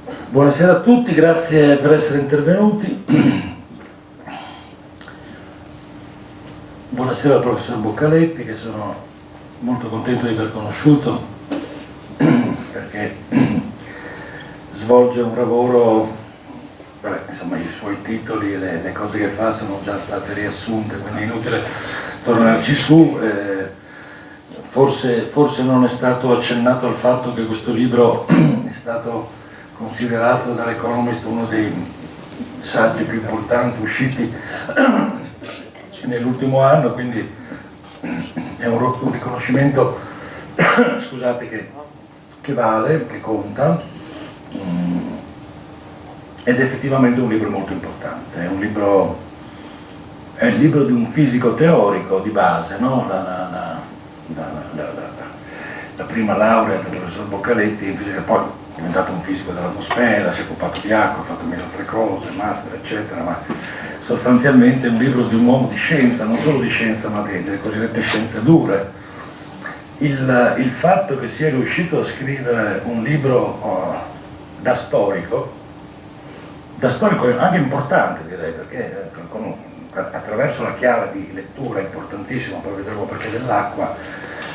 Buonasera a tutti, grazie per essere intervenuti. Buonasera al professor Boccaletti, che sono molto contento di aver conosciuto, perché svolge un lavoro, insomma i suoi titoli e le cose che fa sono già state riassunte, quindi è inutile tornarci su. Forse non è stato accennato al fatto che questo libro è stato considerato dall'Economist uno dei saggi più importanti usciti nell'ultimo anno, quindi è un riconoscimento scusate, che vale, che conta, ed è effettivamente un libro molto importante. È il libro di un fisico teorico di base, no? La prima laurea del professor Boccaletti in fisica, poi è diventato un fisico dell'atmosfera, si è occupato di acqua, ha fatto mille altre cose, master eccetera, ma sostanzialmente è un libro di un uomo di scienza, non solo di scienza ma delle cosiddette scienze dure. Il fatto che sia riuscito a scrivere un libro da storico anche importante, direi, perché attraverso la chiave di lettura importantissima, poi vedremo perché, dell'acqua,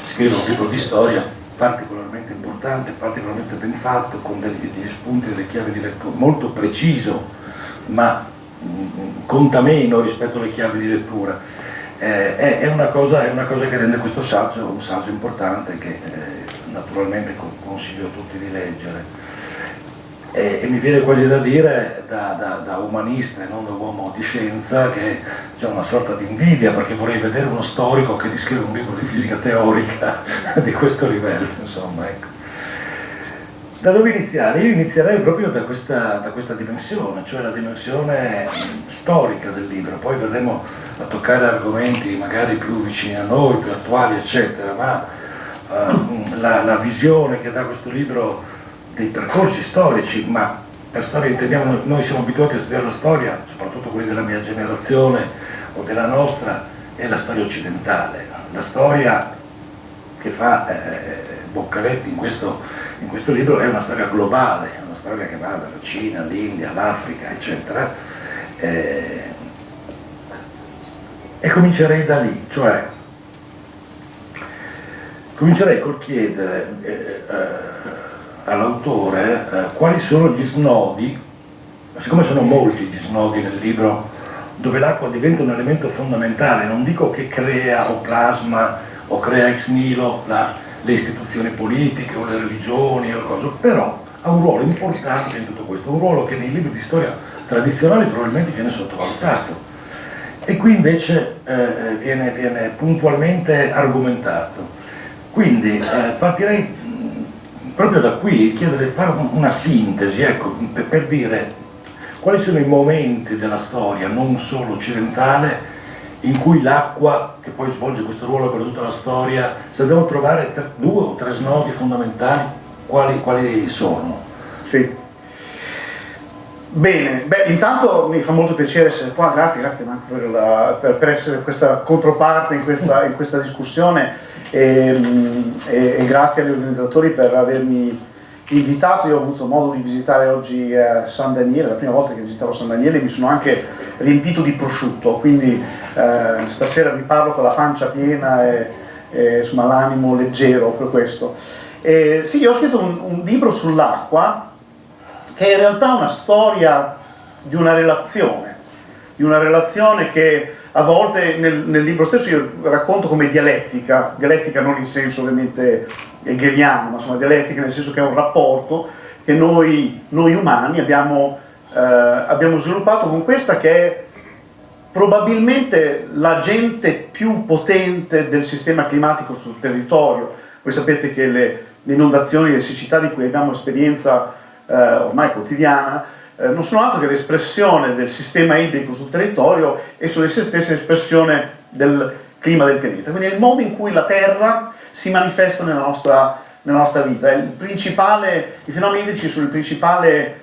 scrive un libro di storia particolarmente importante, particolarmente ben fatto, con degli spunti, delle chiavi di lettura, molto preciso, ma conta meno rispetto alle chiavi di lettura. È una cosa che rende questo saggio un saggio importante, che naturalmente consiglio a tutti di leggere. E mi viene quasi da dire, da umanista e non da uomo di scienza, che c'è una sorta di invidia, perché vorrei vedere uno storico che descrive un libro di fisica teorica di questo livello, insomma, ecco. Da dove iniziare? Io inizierei proprio da questa dimensione, cioè la dimensione storica del libro, poi verremo a toccare argomenti magari più vicini a noi, più attuali, eccetera, ma la visione che dà questo libro dei percorsi storici, ma per storia intendiamo, noi siamo abituati a studiare la storia, soprattutto quelli della mia generazione o della nostra, è la storia occidentale. La storia che fa Boccaletti in questo libro è una storia globale, è una storia che va dalla Cina, all'India, all'Africa, eccetera. E comincerei da lì, cioè comincerei col chiedere all'autore quali sono gli snodi, siccome sono molti gli snodi nel libro dove l'acqua diventa un elemento fondamentale, non dico che crea o plasma o crea ex nihilo le istituzioni politiche o le religioni o le cose, però ha un ruolo importante in tutto questo, un ruolo che nei libri di storia tradizionali probabilmente viene sottovalutato e qui invece viene puntualmente argomentato. Quindi partirei proprio da qui, fare una sintesi, ecco, per dire quali sono i momenti della storia, non solo occidentale, in cui l'acqua, che poi svolge questo ruolo per tutta la storia, se dobbiamo trovare 2 o 3 snodi fondamentali, quali sono? Sì. Bene, intanto mi fa molto piacere essere qua, grazie anche per essere questa controparte in questa discussione. E grazie agli organizzatori per avermi invitato. Io ho avuto modo di visitare oggi San Daniele, la prima volta che visitavo San Daniele, mi sono anche riempito di prosciutto, quindi stasera vi parlo con la pancia piena e insomma, l'animo leggero per questo. Sì, io ho scritto un libro sull'acqua che è in realtà una storia di una relazione che a volte nel libro stesso io racconto come dialettica non in senso ovviamente hegeliano, ma insomma dialettica nel senso che è un rapporto che noi umani abbiamo sviluppato con questa che è probabilmente l'agente più potente del sistema climatico sul territorio. Voi sapete che le inondazioni, le siccità di cui abbiamo esperienza ormai quotidiana non sono altro che l'espressione del sistema idrico sul territorio e sono esse stesse l'espressione del clima del pianeta. Quindi è il modo in cui la Terra si manifesta nella nostra vita. I fenomeni idrici sono la principale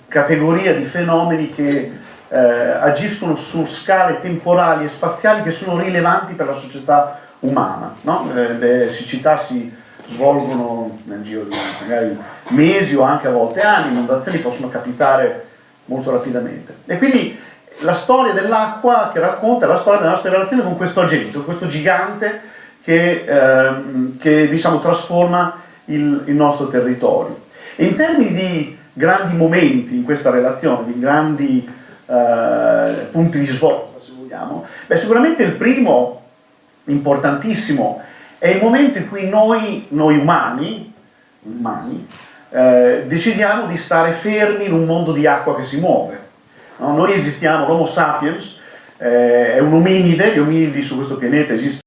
categoria di fenomeni che agiscono su scale temporali e spaziali che sono rilevanti per la società umana, no? Le siccità si svolgono nel giro di magari mesi o anche a volte anni, inondazioni possono capitare molto rapidamente. E quindi la storia dell'acqua che racconta è la storia della nostra relazione con questo agente, questo gigante che diciamo trasforma il nostro territorio. E in termini di grandi momenti in questa relazione, di grandi punti di svolta, se vogliamo, sicuramente il primo, importantissimo, è il momento in cui noi umani decidiamo di stare fermi in un mondo di acqua che si muove. No? Noi esistiamo, l'Homo sapiens è un ominide, gli ominidi su questo pianeta esistono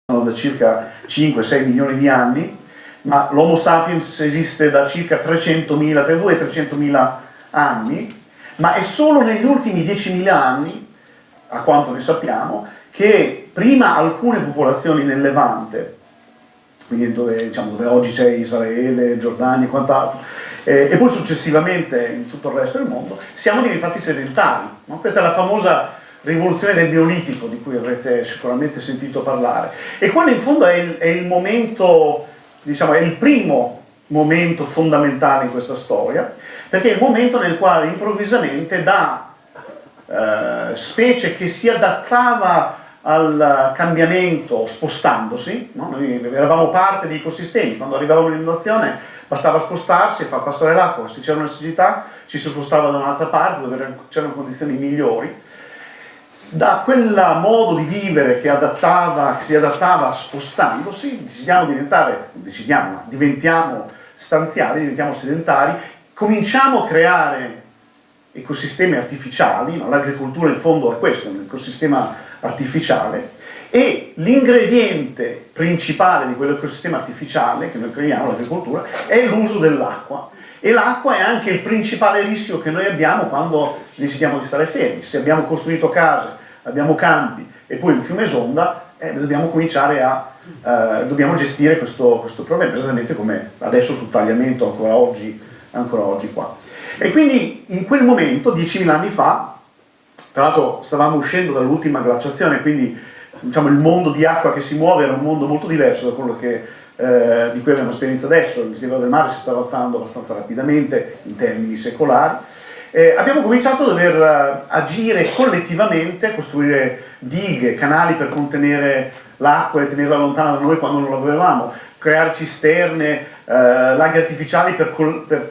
da circa 5-6 milioni di anni, ma l'Homo sapiens esiste da circa 300.000, tra i 2 e 300.000 anni, ma è solo negli ultimi 10.000 anni, a quanto ne sappiamo, che prima alcune popolazioni nel Levante, quindi dove oggi c'è Israele, Giordania e quant'altro, e poi successivamente in tutto il resto del mondo, siamo diventati sedentari. No? Questa è la famosa rivoluzione del Neolitico, di cui avrete sicuramente sentito parlare. E quello in fondo è il momento, è il primo momento fondamentale in questa storia, perché è il momento nel quale improvvisamente da specie che si adattava al cambiamento spostandosi, no? Noi eravamo parte di ecosistemi, quando arrivava un'inondazione bastava spostarsi e far passare l'acqua, se c'era una siccità ci si spostava da un'altra parte dove c'erano condizioni migliori. Da quel modo di vivere che si adattava spostandosi, diventiamo stanziali, diventiamo sedentari, cominciamo a creare ecosistemi artificiali, no? L'agricoltura in fondo è questo, un ecosistema artificiale, e l'ingrediente principale di quell'ecosistema artificiale che noi creiamo, l'agricoltura, è l'uso dell'acqua. E l'acqua è anche il principale rischio che noi abbiamo quando decidiamo di stare fermi. Se abbiamo costruito case, abbiamo campi e poi un fiume esonda, dobbiamo cominciare dobbiamo gestire questo problema, esattamente come adesso sul tagliamento ancora oggi qua. E quindi in quel momento, 10.000 anni fa, tra l'altro stavamo uscendo dall'ultima glaciazione, quindi il mondo di acqua che si muove era un mondo molto diverso da quello di cui abbiamo esperienza adesso. Il livello del mare si stava alzando abbastanza rapidamente in termini secolari. Abbiamo cominciato a dover agire collettivamente, costruire dighe, canali per contenere l'acqua e tenerla lontana da noi quando non la volevamo, creare cisterne, laghi artificiali per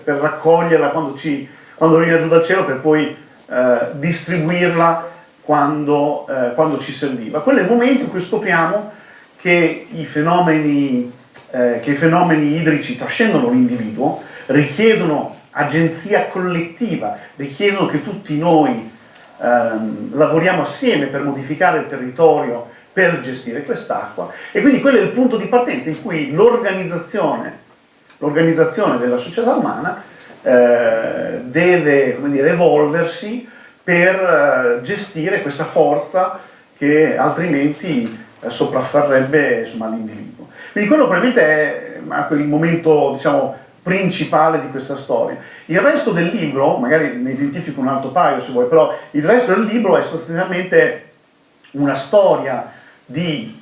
raccoglierla quando veniva giù dal cielo, per poi distribuirla quando ci serviva. Quello è il momento in cui scopriamo che i fenomeni idrici trascendono l'individuo, richiedono agenzia collettiva, richiedono che tutti noi lavoriamo assieme per modificare il territorio, per gestire quest'acqua, e quindi quello è il punto di partenza in cui l'organizzazione della società umana deve, evolversi per gestire questa forza che altrimenti sopraffarrebbe l'individuo. Quindi quello probabilmente è il momento, principale di questa storia. Il resto del libro, magari ne identifico un altro paio se vuoi, però il resto del libro è sostanzialmente una storia di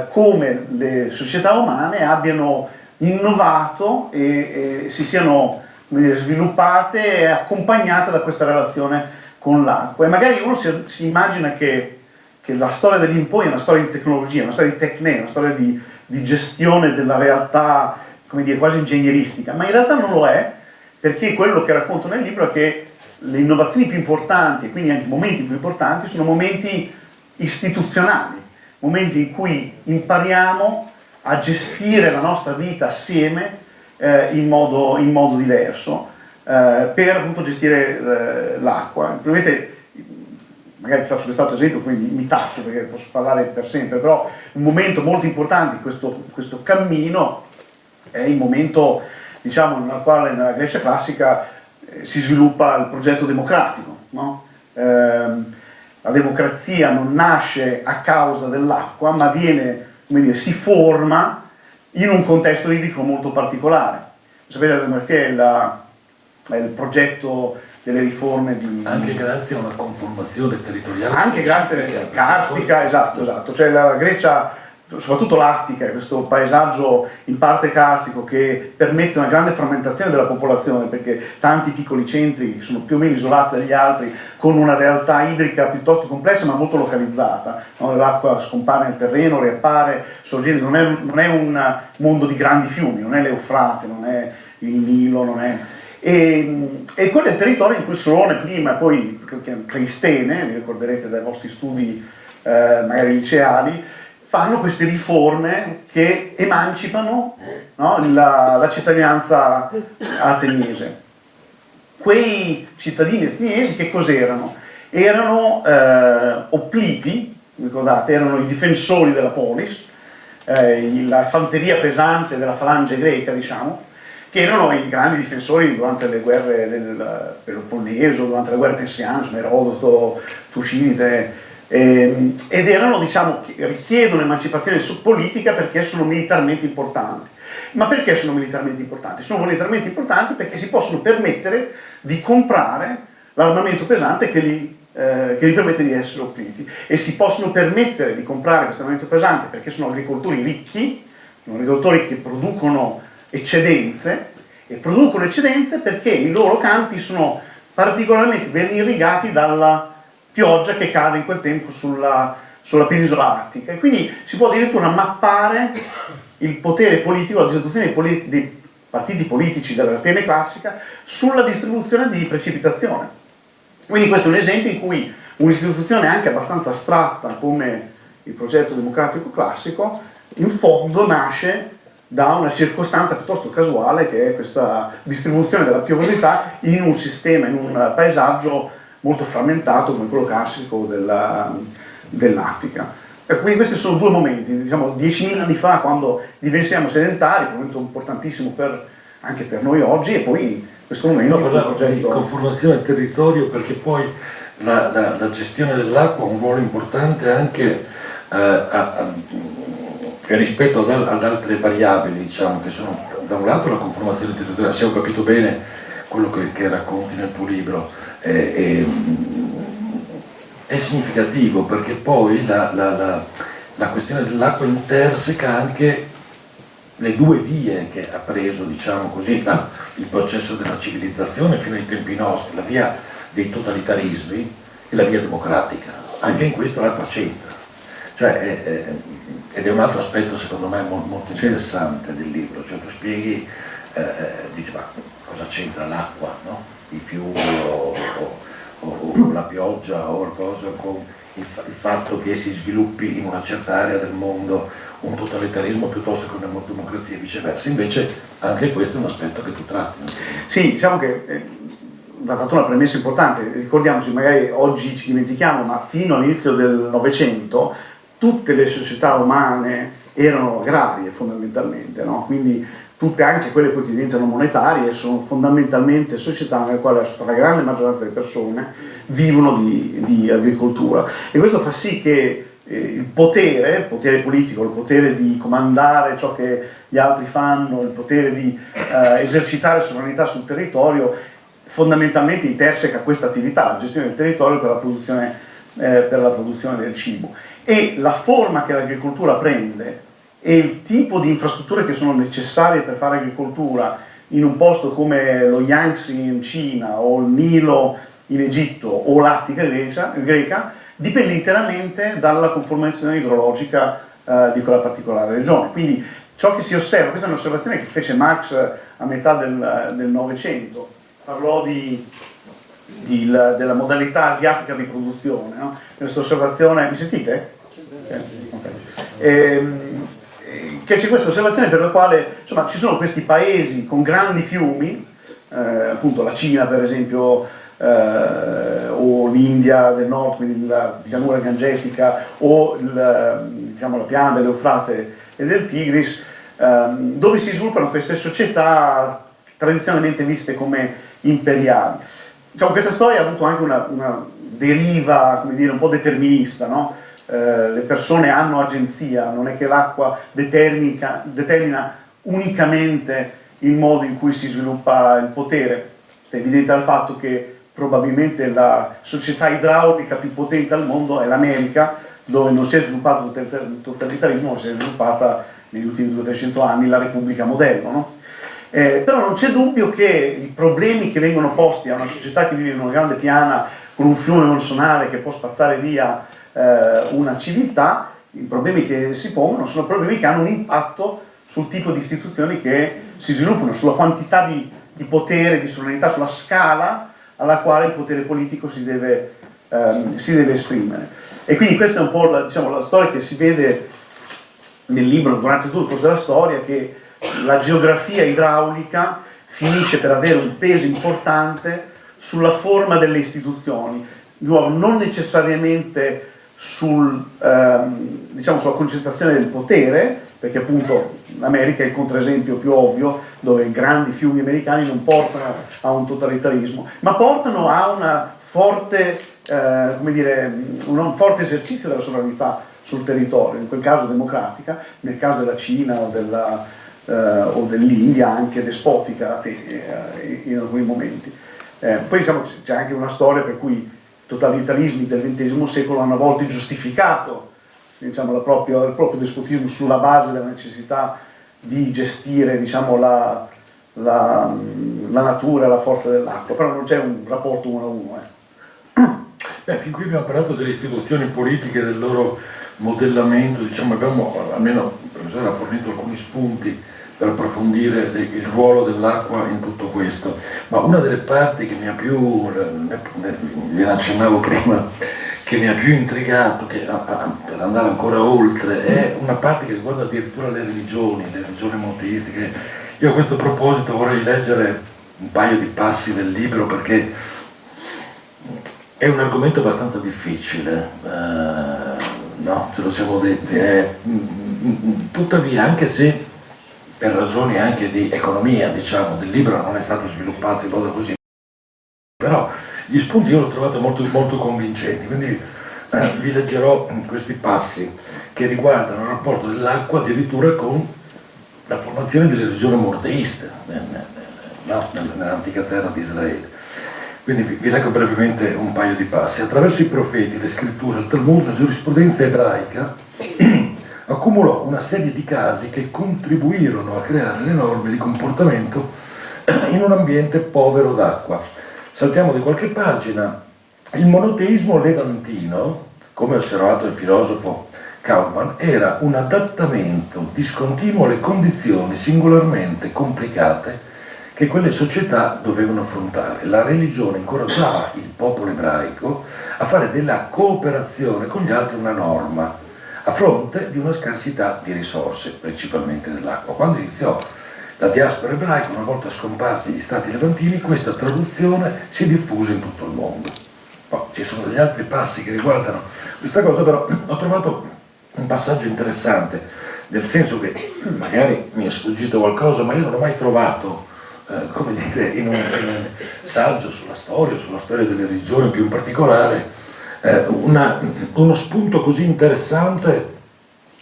come le società umane abbiano innovato e si siano sviluppate e accompagnate da questa relazione con l'acqua. E magari uno si immagina che la storia degli in poi è una storia di tecnologia, una storia di tecne, una storia di gestione della realtà, quasi ingegneristica, ma in realtà non lo è, perché quello che racconto nel libro è che le innovazioni più importanti, e quindi anche i momenti più importanti, sono momenti istituzionali, momenti in cui impariamo a gestire la nostra vita assieme in modo diverso, per appunto gestire l'acqua. Probabilmente, magari faccio quest'altro esempio, quindi mi taccio perché posso parlare per sempre, però un momento molto importante di questo cammino è il momento, nel quale nella Grecia classica si sviluppa il progetto democratico, no? La democrazia non nasce a causa dell'acqua, ma si forma in un contesto idrico molto particolare. Sapete, la democrazia è il progetto delle riforme anche grazie a una conformazione territoriale anche grazie karstica, esatto, cioè la Grecia soprattutto l'Attica, questo paesaggio in parte carstico che permette una grande frammentazione della popolazione, perché tanti piccoli centri che sono più o meno isolati dagli altri, con una realtà idrica piuttosto complessa ma molto localizzata, no? L'acqua scompare nel terreno, riappare, sorgente, non è un mondo di grandi fiumi, non è l'Eufrate, non è il Nilo, non è... E quello è il territorio in cui Solone prima e poi Clistene, vi ricorderete dai vostri studi magari liceali, fanno queste riforme che emancipano, no, la cittadinanza ateniese. Quei cittadini ateniesi che cos'erano? Erano opliti, ricordate, erano i difensori della polis, la fanteria pesante della falange greca, diciamo, che erano i grandi difensori durante le guerre del Peloponneso, durante le guerre persiane, Erodoto, Tucidide, ed erano, diciamo, richiedono emancipazione politica perché sono militarmente importanti. Ma perché sono militarmente importanti? Sono militarmente importanti perché si possono permettere di comprare l'armamento pesante che gli permette di essere opliti, e si possono permettere di comprare questo armamento pesante perché sono agricoltori ricchi, sono agricoltori che producono eccedenze, e producono eccedenze perché i loro campi sono particolarmente ben irrigati dalla pioggia che cade in quel tempo sulla penisola attica, e quindi si può addirittura mappare il potere politico, la distribuzione dei partiti politici dell'Atene classica sulla distribuzione di precipitazione. Quindi questo è un esempio in cui un'istituzione anche abbastanza astratta come il progetto democratico classico in fondo nasce da una circostanza piuttosto casuale, che è questa distribuzione della piovosità in un sistema, in un paesaggio molto frammentato come quello classico dell'Attica. Quindi questi sono due momenti, diciamo 10.000 anni fa, quando diventiamo sedentari, un momento importantissimo anche per noi oggi, e poi questo momento di conformazione del territorio, perché poi la gestione dell'acqua ha un ruolo importante anche rispetto ad altre variabili, diciamo, che sono da un lato la conformazione territoriale, se ho capito bene quello che racconti nel tuo libro, è significativo, perché poi la questione dell'acqua interseca anche le due vie che ha preso, diciamo così, il processo della civilizzazione fino ai tempi nostri, la via dei totalitarismi e la via democratica. Anche in questo l'acqua c'entra, cioè, ed è un altro aspetto secondo me molto interessante del libro, cioè tu spieghi, dici, ma cosa c'entra l'acqua, no? I fiumi o la pioggia o qualcosa con il fatto che si sviluppi in una certa area del mondo un totalitarismo piuttosto che una democrazia e viceversa. Invece anche questo è un aspetto che tu tratti, no? Sì, diciamo che ha fatto una premessa importante. Ricordiamoci, magari oggi ci dimentichiamo, ma fino all'inizio del Novecento tutte le società umane erano agrarie fondamentalmente, no? Quindi tutte, anche quelle che diventano monetarie, sono fondamentalmente società nelle quali la stragrande maggioranza delle persone vivono di agricoltura, e questo fa sì che il potere politico, il potere di comandare ciò che gli altri fanno, il potere di esercitare sovranità sul territorio, fondamentalmente interseca questa attività, la gestione del territorio per la produzione del cibo. E la forma che l'agricoltura prende e il tipo di infrastrutture che sono necessarie per fare agricoltura in un posto come lo Yangtze in Cina o il Nilo in Egitto o l'Attica greca dipende interamente dalla conformazione idrologica di quella particolare regione. Quindi ciò che si osserva, questa è un'osservazione che fece Marx a metà del Novecento, parlò della modalità asiatica di produzione, no? Questa osservazione, mi sentite? Okay. Che c'è questa osservazione per la quale, insomma, ci sono questi paesi con grandi fiumi, appunto la Cina per esempio, o l'India del nord, quindi la pianura gangetica, o diciamo, la piana dell'Eufrate e del Tigris, dove si sviluppano queste società tradizionalmente viste come imperiali. Diciamo, questa storia ha avuto anche una deriva, come dire, un po' determinista, no? Le persone hanno agenzia, non è che l'acqua determina unicamente il modo in cui si sviluppa il potere. È evidente dal fatto che probabilmente la società idraulica più potente al mondo è l'America, dove non si è sviluppato il totalitarismo, ma si è sviluppata negli ultimi 200-300 anni la Repubblica modello, no? Però non c'è dubbio che i problemi che vengono posti a una società che vive in una grande piana con un fiume monsonale che può spazzare via una civiltà, i problemi che si pongono sono problemi che hanno un impatto sul tipo di istituzioni che si sviluppano, sulla quantità di potere, di sovranità, sulla scala alla quale il potere politico si deve esprimere. E quindi questa è un po' la storia che si vede nel libro durante tutto il corso della storia, che la geografia idraulica finisce per avere un peso importante sulla forma delle istituzioni, di nuovo non necessariamente sulla concentrazione del potere, perché appunto l'America è il controesempio più ovvio, dove grandi fiumi americani non portano a un totalitarismo, ma portano a una forte, un forte esercizio della sovranità sul territorio, in quel caso democratica, nel caso della Cina o dell'India anche despotica in alcuni momenti. Poi c'è anche una storia per cui i totalitarismi del XX secolo hanno a volte giustificato il proprio despotismo sulla base della necessità di gestire la natura, la forza dell'acqua, però non c'è un rapporto uno a uno. Fin qui abbiamo parlato delle istituzioni politiche, del loro modellamento, almeno il professore ha fornito alcuni spunti per approfondire il ruolo dell'acqua in tutto questo, ma una delle parti che mi ha più, gliene accennavo prima, che mi ha più intrigato, per andare ancora oltre, è una parte che riguarda addirittura le religioni monoteistiche. Io a questo proposito vorrei leggere un paio di passi del libro, perché è un argomento abbastanza difficile, no, ce lo siamo detti, tuttavia, anche se per ragioni anche di economia, del libro non è stato sviluppato in modo così, però gli spunti io l'ho trovato molto, molto convincenti, quindi vi leggerò questi passi che riguardano il rapporto dell'acqua addirittura con la formazione delle religioni monoteiste nell'antica terra di Israele. Quindi vi leggo brevemente un paio di passi. Attraverso i profeti, le scritture, il Talmud, la giurisprudenza ebraica accumulò una serie di casi che contribuirono a creare le norme di comportamento in un ambiente povero d'acqua. Saltiamo di qualche pagina. Il monoteismo levantino, come osservato il filosofo Kaufmann, era un adattamento discontinuo alle condizioni singolarmente complicate che quelle società dovevano affrontare. La religione incoraggiava il popolo ebraico a fare della cooperazione con gli altri una norma, a fronte di una scarsità di risorse, principalmente dell'acqua. Quando iniziò la diaspora ebraica, una volta scomparsi gli stati levantini, questa traduzione si diffuse in tutto il mondo. Poi ci sono degli altri passi che riguardano questa cosa, però ho trovato un passaggio interessante, nel senso che magari mi è sfuggito qualcosa, ma io non ho mai trovato, in un saggio sulla storia delle religioni più in particolare, uno spunto così interessante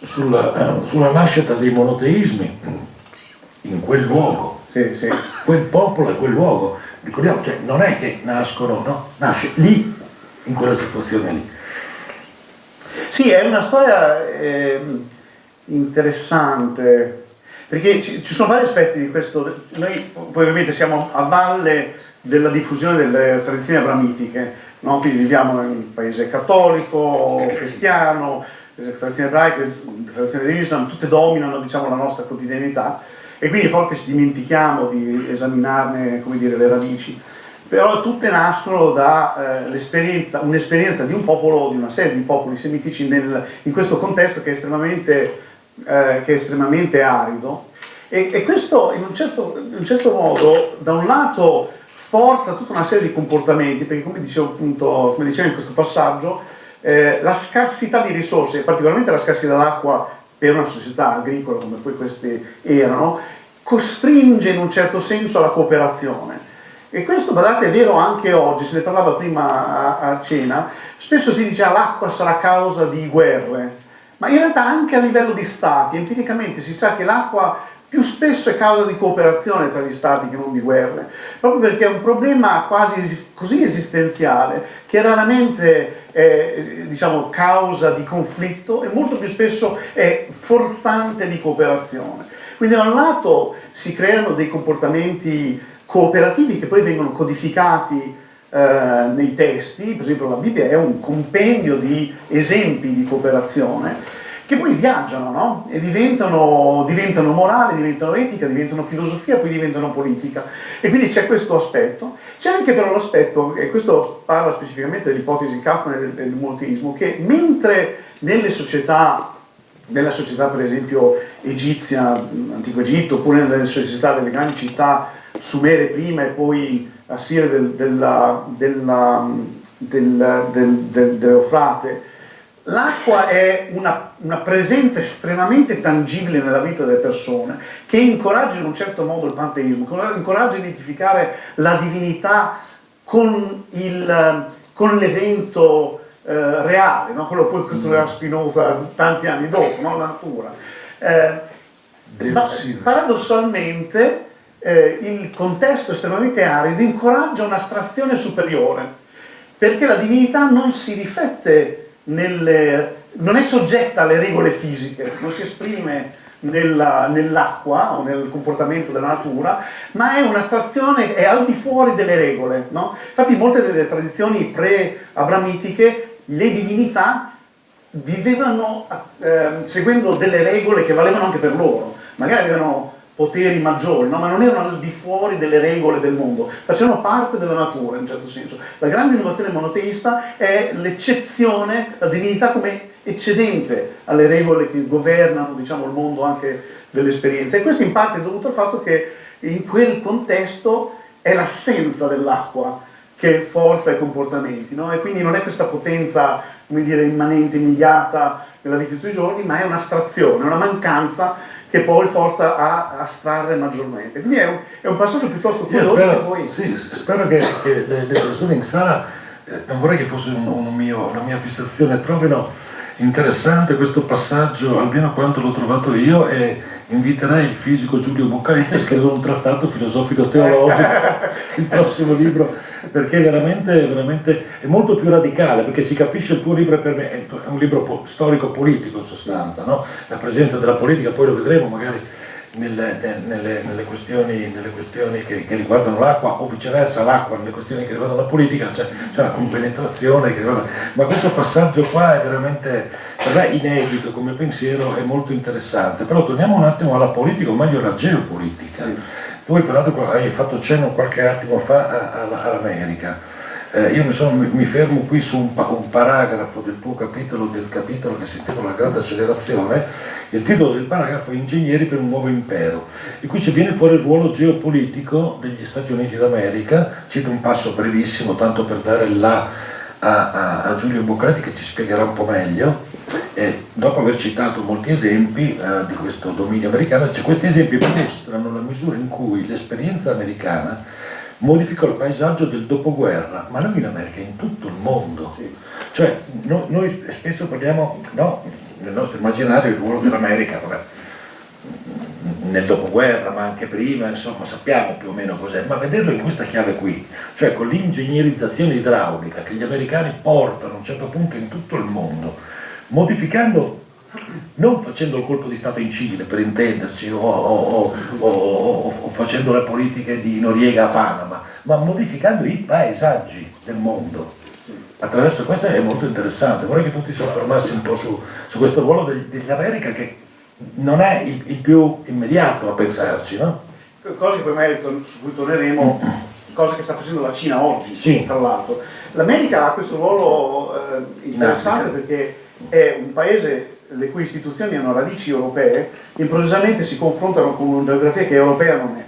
sulla nascita dei monoteismi in quel luogo, sì. Quel popolo e quel luogo. Ricordiamo, non è che nascono, no? Nasce lì, in quella situazione lì. Sì, è una storia interessante, perché ci sono vari aspetti di questo. Noi poi ovviamente siamo a valle della diffusione delle tradizioni abramitiche, no? Quindi viviamo in un paese cattolico, cristiano, le tradizioni ebraiche, le tradizioni dell'Islam, tutte dominano la nostra quotidianità, e quindi a volte ci dimentichiamo di esaminarne le radici. Però tutte nascono da un'esperienza di un popolo, di una serie di popoli semitici in questo contesto che è estremamente arido, e questo in un certo modo da un lato forza tutta una serie di comportamenti, perché come dicevo in questo passaggio, la scarsità di risorse, particolarmente la scarsità d'acqua per una società agricola come poi queste erano, costringe in un certo senso alla cooperazione. E questo, badate, è vero anche oggi, se ne parlava prima a cena, spesso si dice l'acqua sarà causa di guerre, ma in realtà anche a livello di stati, empiricamente si sa che l'acqua più spesso è causa di cooperazione tra gli stati che non di guerre, proprio perché è un problema quasi così esistenziale che raramente è, diciamo, causa di conflitto e molto più spesso è forzante di cooperazione. Quindi da un lato si creano dei comportamenti cooperativi che poi vengono codificati nei testi, per esempio la Bibbia è un compendio di esempi di cooperazione, che poi viaggiano, no? E diventano morale, diventano etica, diventano filosofia, poi diventano politica. E quindi c'è questo aspetto. C'è anche però l'aspetto, e questo parla specificamente dell'ipotesi Kaufman e del monoteismo, che mentre nella società per esempio egizia, antico Egitto, oppure nelle società delle grandi città sumere prima e poi assire dell'Eufrate, l'acqua è una presenza estremamente tangibile nella vita delle persone, che incoraggia in un certo modo il panteismo, che incoraggia a identificare la divinità con l'evento reale, no? Quello poi che troverà Spinoza tanti anni dopo, no? La natura. Ma paradossalmente il contesto estremamente arido incoraggia un'astrazione superiore, perché la divinità non si riflette non è soggetta alle regole fisiche, non si esprime nell'acqua o nel comportamento della natura, ma è un'astrazione, è al di fuori delle regole, no? Infatti in molte delle tradizioni pre-abramitiche le divinità vivevano seguendo delle regole che valevano anche per loro, magari avevano poteri maggiori, no? Ma non erano al di fuori delle regole del mondo, facevano parte della natura in un certo senso. La grande innovazione monoteista è l'eccezione, la divinità come eccedente alle regole che governano, diciamo, il mondo anche dell'esperienza. E questo in parte è dovuto al fatto che in quel contesto è l'assenza dell'acqua che forza i comportamenti, no? E quindi non è questa potenza, come dire, immanente, immediata nella vita di tutti i giorni, ma è un'astrazione, una mancanza che poi forza a astrarre maggiormente. Quindi è un passaggio piuttosto curioso. Spero che le persone in sala, non vorrei che fosse una mia fissazione, trovino interessante questo passaggio, almeno quanto l'ho trovato io, e inviterei il fisico Giulio Boccaletti a scrivere un trattato filosofico-teologico, il prossimo libro, perché veramente è molto più radicale, perché si capisce il tuo libro, per me è un libro storico-politico in sostanza, no? La presenza della politica, poi lo vedremo magari nelle questioni che riguardano l'acqua, o viceversa l'acqua nelle questioni che riguardano la politica, c'è una compenetrazione che riguarda, ma questo passaggio qua è veramente per me inedito come pensiero, è molto interessante. Però torniamo un attimo alla politica, o meglio alla geopolitica. Tu hai fatto cenno qualche attimo fa all'America. Io mi fermo qui su un paragrafo del tuo capitolo, del capitolo che si intitola La grande accelerazione. Il titolo del paragrafo è Ingegneri per un nuovo impero, e qui ci viene fuori il ruolo geopolitico degli Stati Uniti d'America. Cito un passo brevissimo, tanto per dare a Giulio Boccaletti, che ci spiegherà un po' meglio. Dopo aver citato molti esempi di questo dominio americano, questi esempi mostrano la misura in cui l'esperienza americana modificò il paesaggio del dopoguerra, ma non in America, in tutto il mondo. Cioè, noi spesso parliamo, no, nel nostro immaginario, il ruolo dell'America, nel dopoguerra, ma anche prima, insomma, sappiamo più o meno cos'è, ma vederlo in questa chiave qui, cioè con l'ingegnerizzazione idraulica che gli americani portano a un certo punto in tutto il mondo, modificando, non facendo il colpo di Stato in Cile, per intenderci, o facendo le politiche di Noriega a Panama, ma modificando i paesaggi del mondo. Attraverso questo è molto interessante. Vorrei che tu ti soffermassi un po' su questo ruolo degli America, che non è il più immediato a pensarci, no? Cose che poi su cui torneremo, cose che sta facendo la Cina oggi, sì, tra l'altro. L'America ha questo ruolo interessante perché è un paese le cui istituzioni hanno radici europee, improvvisamente si confrontano con una geografia che europea non è.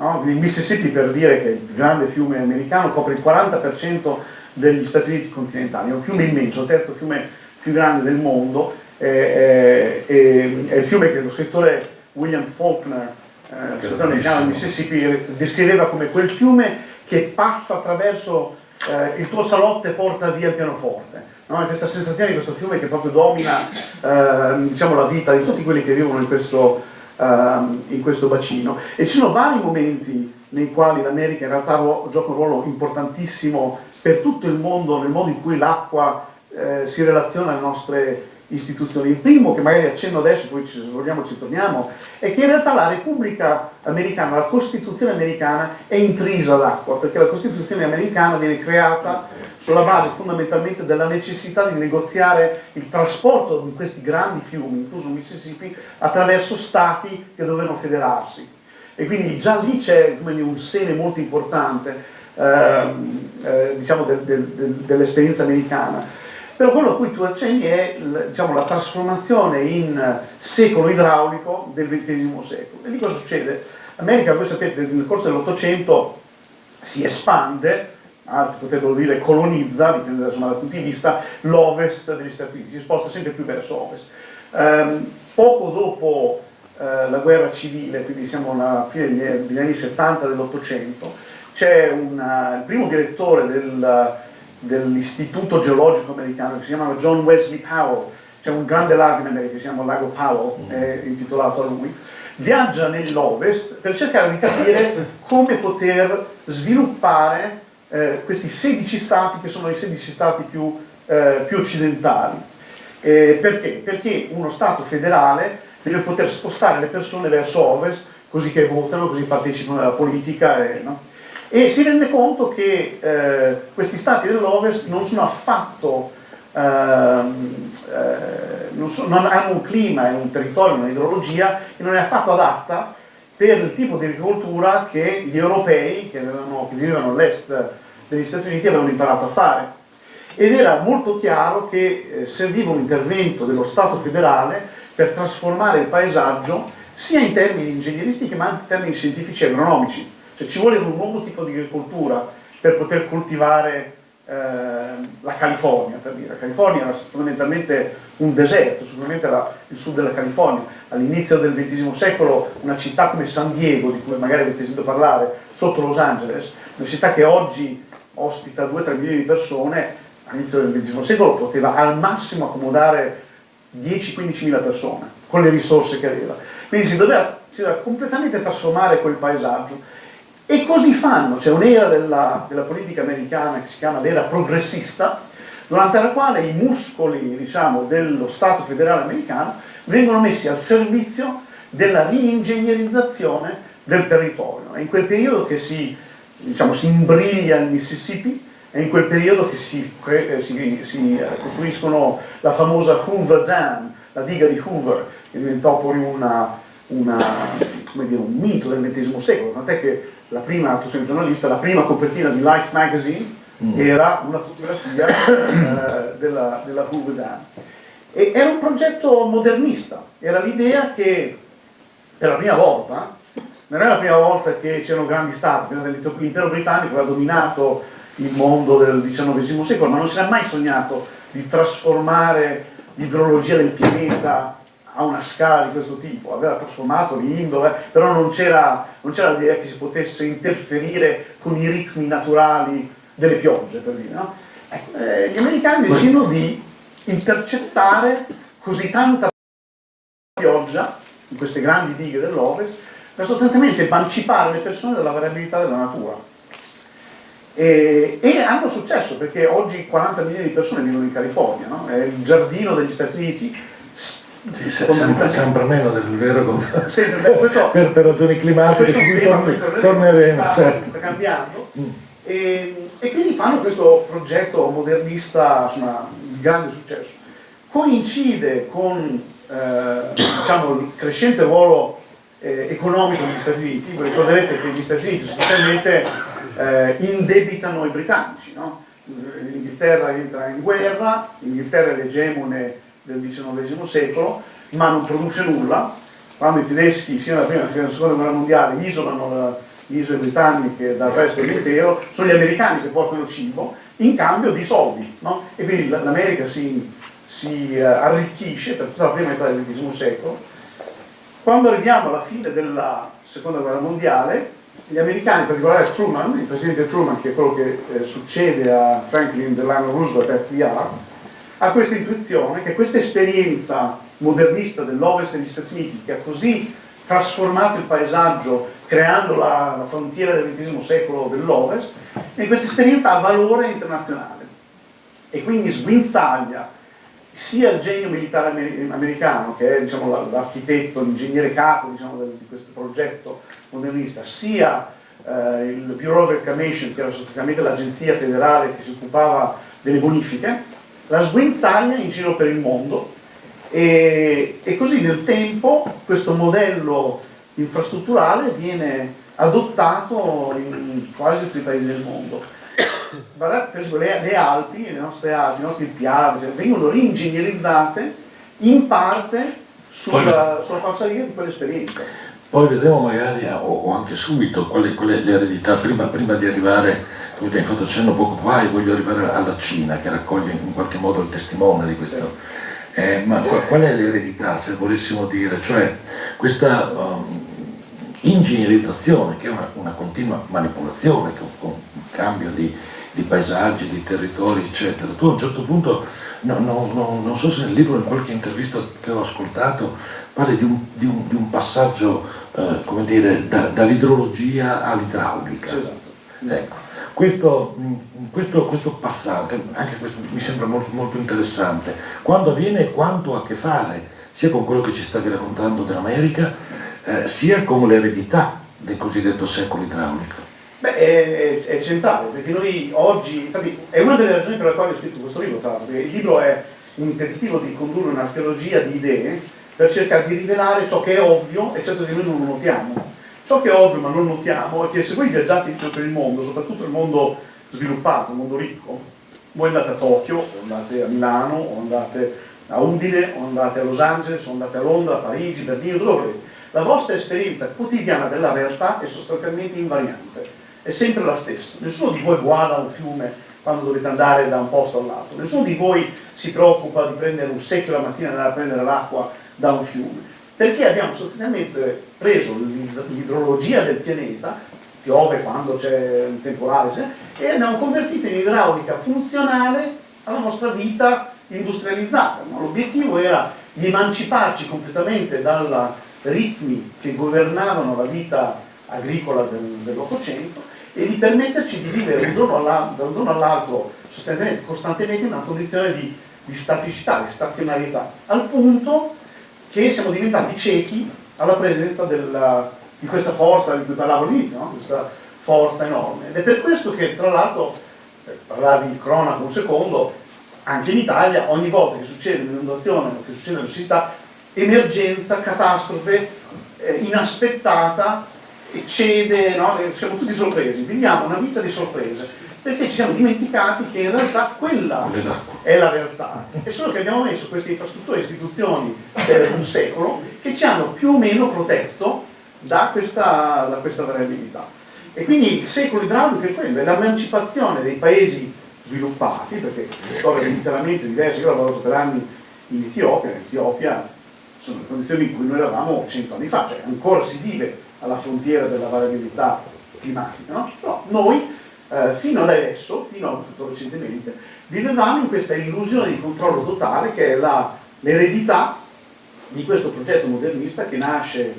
No? Il Mississippi, per dire che è il grande fiume americano, copre il 40% degli Stati Uniti continentali, è un fiume immenso, il terzo fiume più grande del mondo, è il fiume che lo scrittore William Faulkner, scrittore americano del Mississippi, descriveva come quel fiume che passa attraverso il tuo salotto e porta via il pianoforte. No? Questa sensazione di questo fiume che proprio domina diciamo, la vita di tutti quelli che vivono in questo in questo bacino. E ci sono vari momenti nei quali l'America in realtà gioca un ruolo importantissimo per tutto il mondo, nel modo in cui l'acqua si relaziona alle nostre istituzioni. Il primo, che magari accenno adesso, poi se vogliamo ci torniamo, è che in realtà la Repubblica Americana, la Costituzione americana è intrisa d'acqua, perché la Costituzione americana viene creata sulla base fondamentalmente della necessità di negoziare il trasporto di questi grandi fiumi, incluso il Mississippi, attraverso stati che dovevano federarsi. E quindi già lì c'è un seme molto importante diciamo dell'esperienza americana. Però quello a cui tu accenni è diciamo, la trasformazione in secolo idraulico del XX secolo. E lì cosa succede? L'America, voi sapete, nel corso dell'Ottocento si espande, altri potrebbero dire colonizza, dipende dal punto di vista, l'ovest degli Stati Uniti, si sposta sempre più verso ovest. Poco dopo la guerra civile, quindi siamo alla fine degli anni 70 dell'Ottocento, c'è il primo direttore dell'Istituto Geologico Americano che si chiamava John Wesley Powell, c'è un grande lago in America che si chiama il lago Powell, è intitolato a lui, viaggia nell'Ovest per cercare di capire come poter sviluppare questi 16 stati che sono i 16 stati più occidentali. Perché? Perché uno Stato federale deve poter spostare le persone verso Ovest così che votano, così partecipano alla politica, no? E si rende conto che questi stati dell'Ovest non sono affatto, non hanno un clima e un territorio, un'idrologia che non è affatto adatta per il tipo di agricoltura che gli europei che vivevano all'est degli Stati Uniti avevano imparato a fare. Ed era molto chiaro che serviva un intervento dello Stato federale per trasformare il paesaggio sia in termini ingegneristici ma anche in termini scientifici e agronomici. Cioè ci voleva un nuovo tipo di agricoltura per poter coltivare la California, per dire. La California era fondamentalmente un deserto, sicuramente era il sud della California. All'inizio del XX secolo una città come San Diego, di cui magari avete sentito parlare, sotto Los Angeles, una città che oggi ospita 2-3 milioni di persone, all'inizio del XX secolo poteva al massimo accomodare 10-15 mila persone, con le risorse che aveva. Quindi si doveva completamente trasformare quel paesaggio. E così fanno, c'è un'era della politica americana che si chiama l'era progressista, durante la quale i muscoli, diciamo, dello Stato federale americano vengono messi al servizio della riingegnerizzazione del territorio. È in quel periodo che si imbriglia il Mississippi, è in quel periodo che si costruiscono la famosa Hoover Dam, la diga di Hoover, che diventò poi un mito del XX secolo, tant'è che la prima, tu sei un giornalista, la prima copertina di Life Magazine era una fotografia della Hoover Dam. E era un progetto modernista, era l'idea che per la prima volta, non era la prima volta che c'erano grandi stati, l'impero britannico aveva dominato il mondo del XIX secolo, ma non si era mai sognato di trasformare l'idrologia del pianeta a una scala di questo tipo. Aveva trasformato l'Indo, però non c'era l'idea che si potesse interferire con i ritmi naturali delle piogge, per dire, no? Gli americani decidono di intercettare così tanta pioggia in queste grandi dighe dell'Ovest da sostanzialmente emancipare le persone dalla variabilità della natura. E hanno successo, perché oggi 40 milioni di persone vivono in California, no? È il giardino degli Stati Uniti. Sì, sempre meno del vero questo, per ragioni climatiche su cui torneremo. Sta cambiando. E quindi fanno questo progetto modernista, insomma, di grande successo. Coincide con diciamo, il crescente ruolo economico degli Stati Uniti. Voi ricorderete che gli Stati Uniti sostanzialmente indebitano i britannici, no? L'Inghilterra entra in guerra, l'Inghilterra è l'egemone del XIX secolo, ma non produce nulla. Quando i tedeschi, sia nella prima che nella seconda guerra mondiale, isolano le isole britanniche dal resto dell'impero, sono gli americani che portano cibo in cambio di soldi, no? E quindi l'America si arricchisce per tutta la prima metà del XX secolo. Quando arriviamo alla fine della seconda guerra mondiale, gli americani, in particolare Truman, il presidente Truman, che è quello che succede a Franklin Delano Roosevelt, FDR, ha questa intuizione che questa esperienza modernista dell'Ovest degli Stati Uniti, che ha così trasformato il paesaggio creando la frontiera del XX secolo dell'Ovest, e questa esperienza ha valore internazionale. E quindi sguinzaglia sia il genio militare americano, che è diciamo, l'architetto, l'ingegnere capo diciamo, di questo progetto modernista, sia il Bureau of Reclamation, che era sostanzialmente l'agenzia federale che si occupava delle bonifiche, la sguinzaglia in giro per il mondo, e così nel tempo questo modello infrastrutturale viene adottato in quasi tutti i paesi del mondo. Guardate, per esempio, le Alpi, le nostre Alpi, i nostri piani, vengono ringegnerizzate in parte sulla falsariga di quell'esperienza. Poi vedremo magari, o anche subito, qual è l'eredità, prima di arrivare, come hai fatto accenno poco fa, e voglio arrivare alla Cina, che raccoglie in qualche modo il testimone di questo. Ma qual è l'eredità, se volessimo dire, cioè questa ingegnerizzazione, che è una continua manipolazione, con un cambio di paesaggi, di territori, eccetera. Tu a un certo punto, non so se nel libro o in qualche intervista che ho ascoltato, parli di un passaggio, come dire, dall'idrologia all'idraulica. Esatto. Ecco, questo passaggio, anche questo mi sembra molto, molto interessante. Quando avviene, quanto ha a che fare sia con quello che ci stavi raccontando dell'America, sia con l'eredità del cosiddetto secolo idraulico. Beh, è centrale, perché noi oggi, infatti, è una delle ragioni per le quali ho scritto questo libro, tra l'altro, perché il libro è un tentativo di condurre un'archeologia di idee per cercare di rivelare ciò che è ovvio e certo di noi non lo notiamo. Ciò che è ovvio ma non notiamo è che se voi viaggiate in giro per il mondo, soprattutto il mondo sviluppato, il mondo ricco, voi andate a Tokyo, o andate a Milano, o andate a Udine, o andate a Los Angeles, o andate a Londra, a Parigi, Berlino, dove volete. La vostra esperienza quotidiana della realtà è sostanzialmente invariante, è sempre la stessa. Nessuno di voi guarda un fiume quando dovete andare da un posto all'altro, nessuno di voi si preoccupa di prendere un secchio la mattina e andare a prendere l'acqua da un fiume, perché abbiamo sostanzialmente preso l'idrologia del pianeta, piove quando c'è un temporale, e abbiamo convertito in idraulica funzionale alla nostra vita industrializzata. L'obiettivo era di emanciparci completamente dai ritmi che governavano la vita agricola dell'Ottocento e di permetterci di vivere da un giorno all'altro sostanzialmente, costantemente in una condizione di staticità, di stazionarietà, al punto che siamo diventati ciechi alla presenza di questa forza di cui parlavo all'inizio, no? Questa forza enorme. Ed è per questo che, tra l'altro, per parlare di cronaca un secondo, anche in Italia, ogni volta che succede un'inondazione o che succede una siccità, emergenza, catastrofe, inaspettata, cede, no? Siamo tutti sorpresi, viviamo una vita di sorprese, perché ci siamo dimenticati che in realtà quella è la realtà. È solo che abbiamo messo queste infrastrutture e istituzioni per un secolo che ci hanno più o meno protetto da questa variabilità. E quindi il secolo idraulico è quello, è l'emancipazione dei paesi sviluppati, perché le storie interamente diverse. Io ho lavorato per anni in Etiopia sono le condizioni in cui noi eravamo 100 anni fa, cioè ancora si vive alla frontiera della variabilità climatica, no? Però noi fino ad adesso, fino a tutto recentemente, vivevamo in questa illusione di controllo totale che è l'eredità di questo progetto modernista che nasce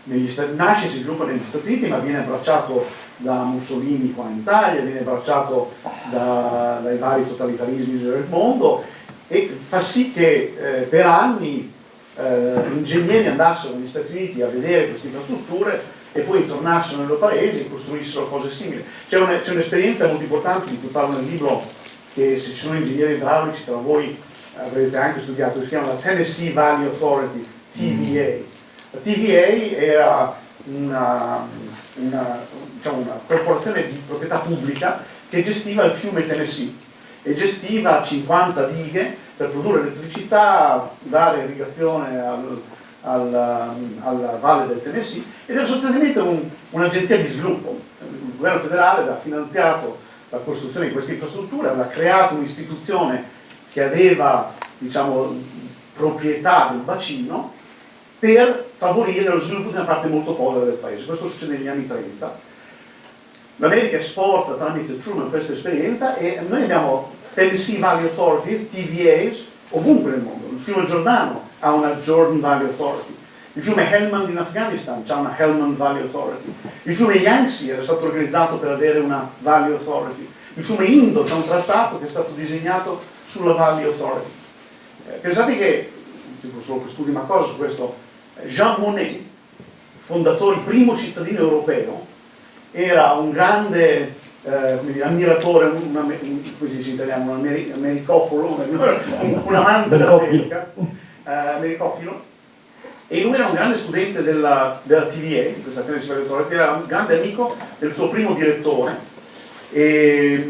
e si sviluppa negli Stati Uniti, ma viene abbracciato da Mussolini qua in Italia, viene abbracciato dai vari totalitarismi del mondo, e fa sì che per anni ingegneri andassero negli Stati Uniti a vedere queste infrastrutture e poi tornassero nei loro paesi e costruissero cose simili. C'è un'esperienza molto importante di cui parlo nel libro, che se ci sono ingegneri idraulici tra voi avrete anche studiato, che si chiama la Tennessee Valley Authority, TVA. La TVA era una corporazione di proprietà pubblica che gestiva il fiume Tennessee e gestiva 50 dighe per produrre elettricità, dare irrigazione alla valle del Tennessee, ed era sostanzialmente un'agenzia di sviluppo. Il governo federale aveva finanziato la costruzione di queste infrastrutture, aveva creato un'istituzione che aveva, diciamo, proprietà del bacino per favorire lo sviluppo di una parte molto povera del paese. Questo succede negli anni 30. L'America esporta tramite Truman questa esperienza e noi abbiamo Tennessee Valley Authorities, TVAs, ovunque nel mondo. Il fiume Giordano ha una Jordan Valley Authority Il fiume Helmand in Afghanistan c'ha una Helmand Valley Authority. Il fiume Yangtze era stato organizzato per avere una Valley Authority. Il fiume Indo c'è un trattato che è stato disegnato sulla Valley Authority. Pensate che, dico solo quest'ultima cosa su questo, Jean Monnet, fondatore, il primo cittadino europeo, era un grande ammiratore, come si dice in italiano, un americofilo, un amante dell'America, americofilo, e lui era un grande studente della TVA, questa era un grande amico del suo primo direttore, e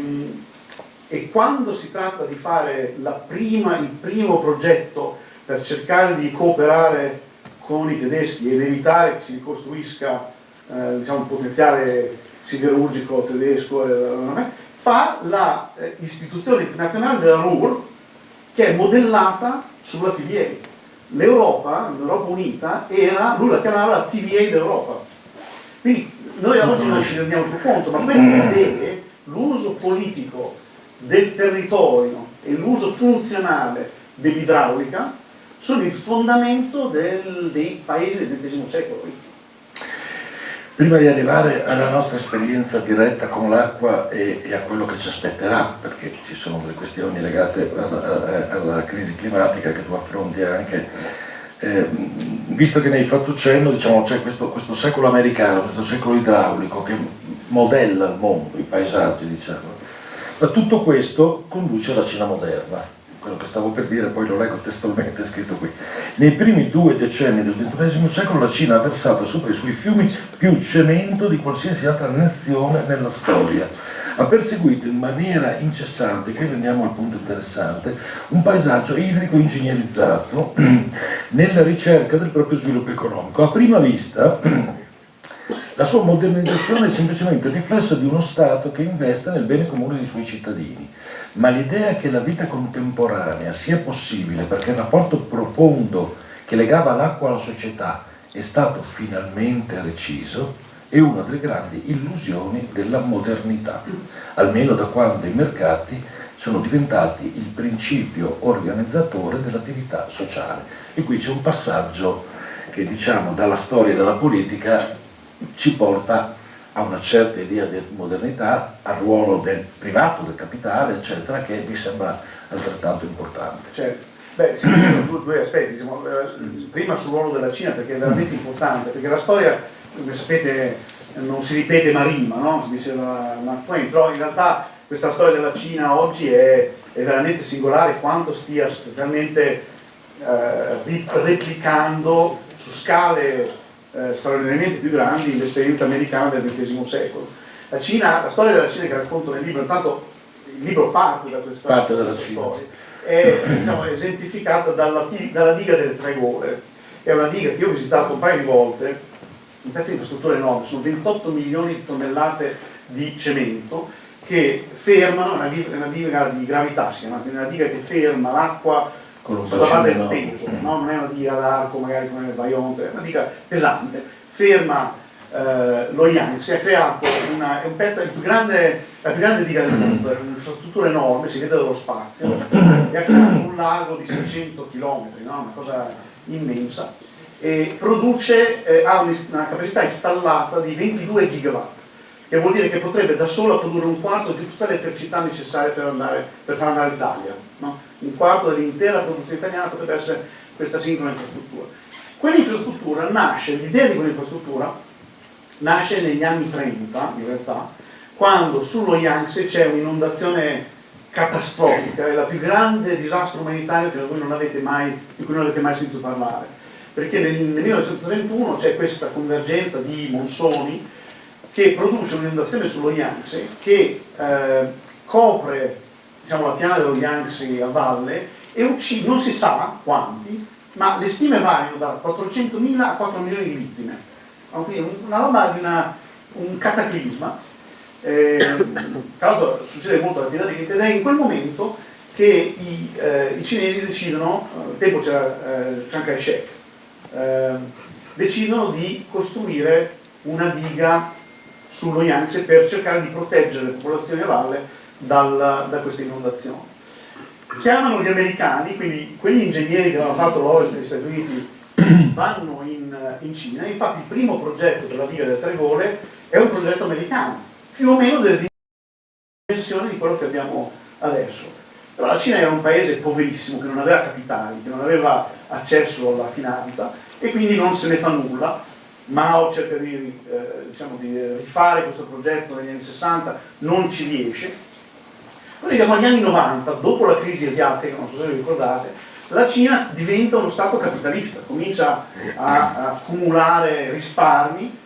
quando si tratta di fare il primo progetto per cercare di cooperare con i tedeschi ed evitare che si ricostruisca diciamo, un potenziale siderurgico tedesco, fa l'istituzione internazionale della Ruhr, che è modellata sulla TVA. L'Europa Unita, lui la chiamava la TVA d'Europa. Quindi noi oggi non ci rendiamo più conto, ma queste idee, l'uso politico del territorio e l'uso funzionale dell'idraulica, sono il fondamento dei paesi del XX secolo. Prima di arrivare alla nostra esperienza diretta con l'acqua e a quello che ci aspetterà, perché ci sono delle questioni legate alla crisi climatica che tu affronti anche, visto che ne hai fatto cenno, diciamo, c'è questo secolo americano, questo secolo idraulico che modella il mondo, i paesaggi, diciamo. Ma tutto questo conduce alla Cina moderna. Quello che stavo per dire, poi lo leggo testualmente, è scritto qui. Nei primi 2 decenni del XXI secolo la Cina ha versato sopra i suoi fiumi più cemento di qualsiasi altra nazione nella storia. Ha perseguito in maniera incessante, qui veniamo al punto interessante, un paesaggio idrico ingegnerizzato nella ricerca del proprio sviluppo economico. A prima vista la sua modernizzazione è semplicemente il riflesso di uno Stato che investe nel bene comune dei suoi cittadini, ma l'idea che la vita contemporanea sia possibile perché il rapporto profondo che legava l'acqua alla società è stato finalmente reciso è una delle grandi illusioni della modernità, almeno da quando i mercati sono diventati il principio organizzatore dell'attività sociale. E qui c'è un passaggio che, diciamo, dalla storia della politica ci porta a una certa idea di modernità, al ruolo del privato, del capitale, eccetera, che mi sembra altrettanto importante. Certo. Beh, ci sono due aspetti, diciamo, prima sul ruolo della Cina, perché è veramente importante, perché la storia, come sapete, non si ripete ma rima, no? Si diceva Mark Twain, però in realtà questa storia della Cina oggi è veramente singolare, quanto stia sostanzialmente replicando su scale straordinariamente più grandi l'esperienza americana del XX secolo. La storia della Cina che racconto nel libro, intanto il libro parte da questa storia, è diciamo, esemplificata dalla diga delle Tre Gole, è una diga che io ho visitato un paio di volte, un pezzo di infrastruttura enorme, sono 28 milioni di tonnellate di cemento che fermano, una diga di gravità, si chiama, una diga che ferma l'acqua sulla base del peso, no? Non è una diga d'arco magari come il Vaionte, è una diga pesante, ferma lo Yangtze, ha creato è un pezzo, la più grande diga del mondo, è un'infrastruttura enorme, si vede dallo spazio, e ha creato un lago di 600 km, no? Una cosa immensa, e produce, ha una capacità installata di 22 gigawatt, che vuol dire che potrebbe da sola produrre un quarto di tutte le elettricità necessarie per far andare l'Italia, no? Un quarto dell'intera produzione italiana potrebbe essere questa sincrona infrastruttura. Quell'infrastruttura l'idea di quell'infrastruttura nasce negli anni 30, in realtà, quando sullo Yangtze c'è un'inondazione catastrofica, è la più grande disastro umanitario di cui non avete mai sentito parlare, perché nel 1931 c'è questa convergenza di monsoni che produce un'inondazione sullo Yangtze che copre, diciamo, la piana dello Yangtze a valle e uccide, non si sa quanti, ma le stime variano da 400.000 a 4 milioni di vittime. Quindi una roba di un cataclisma. Tra l'altro succede molto rapidamente ed è in quel momento che i cinesi decidono, al tempo c'era Chiang Kai-shek, decidono di costruire una diga sullo Yangtze per cercare di proteggere le popolazioni a valle da queste inondazioni. Chiamano gli americani, quindi quegli ingegneri che avevano fatto l'Ovest negli Stati Uniti vanno in in Cina. Infatti il primo progetto della diga delle tre gole è un progetto americano, più o meno delle dimensioni di quello che abbiamo adesso. Però la Cina era un paese poverissimo, che non aveva capitali, che non aveva accesso alla finanza e quindi non se ne fa nulla. Mao cerca di rifare questo progetto negli anni 60, non ci riesce. Poi arriviamo agli anni 90, dopo la crisi asiatica, non so se vi ricordate, la Cina diventa uno Stato capitalista, comincia a accumulare risparmi,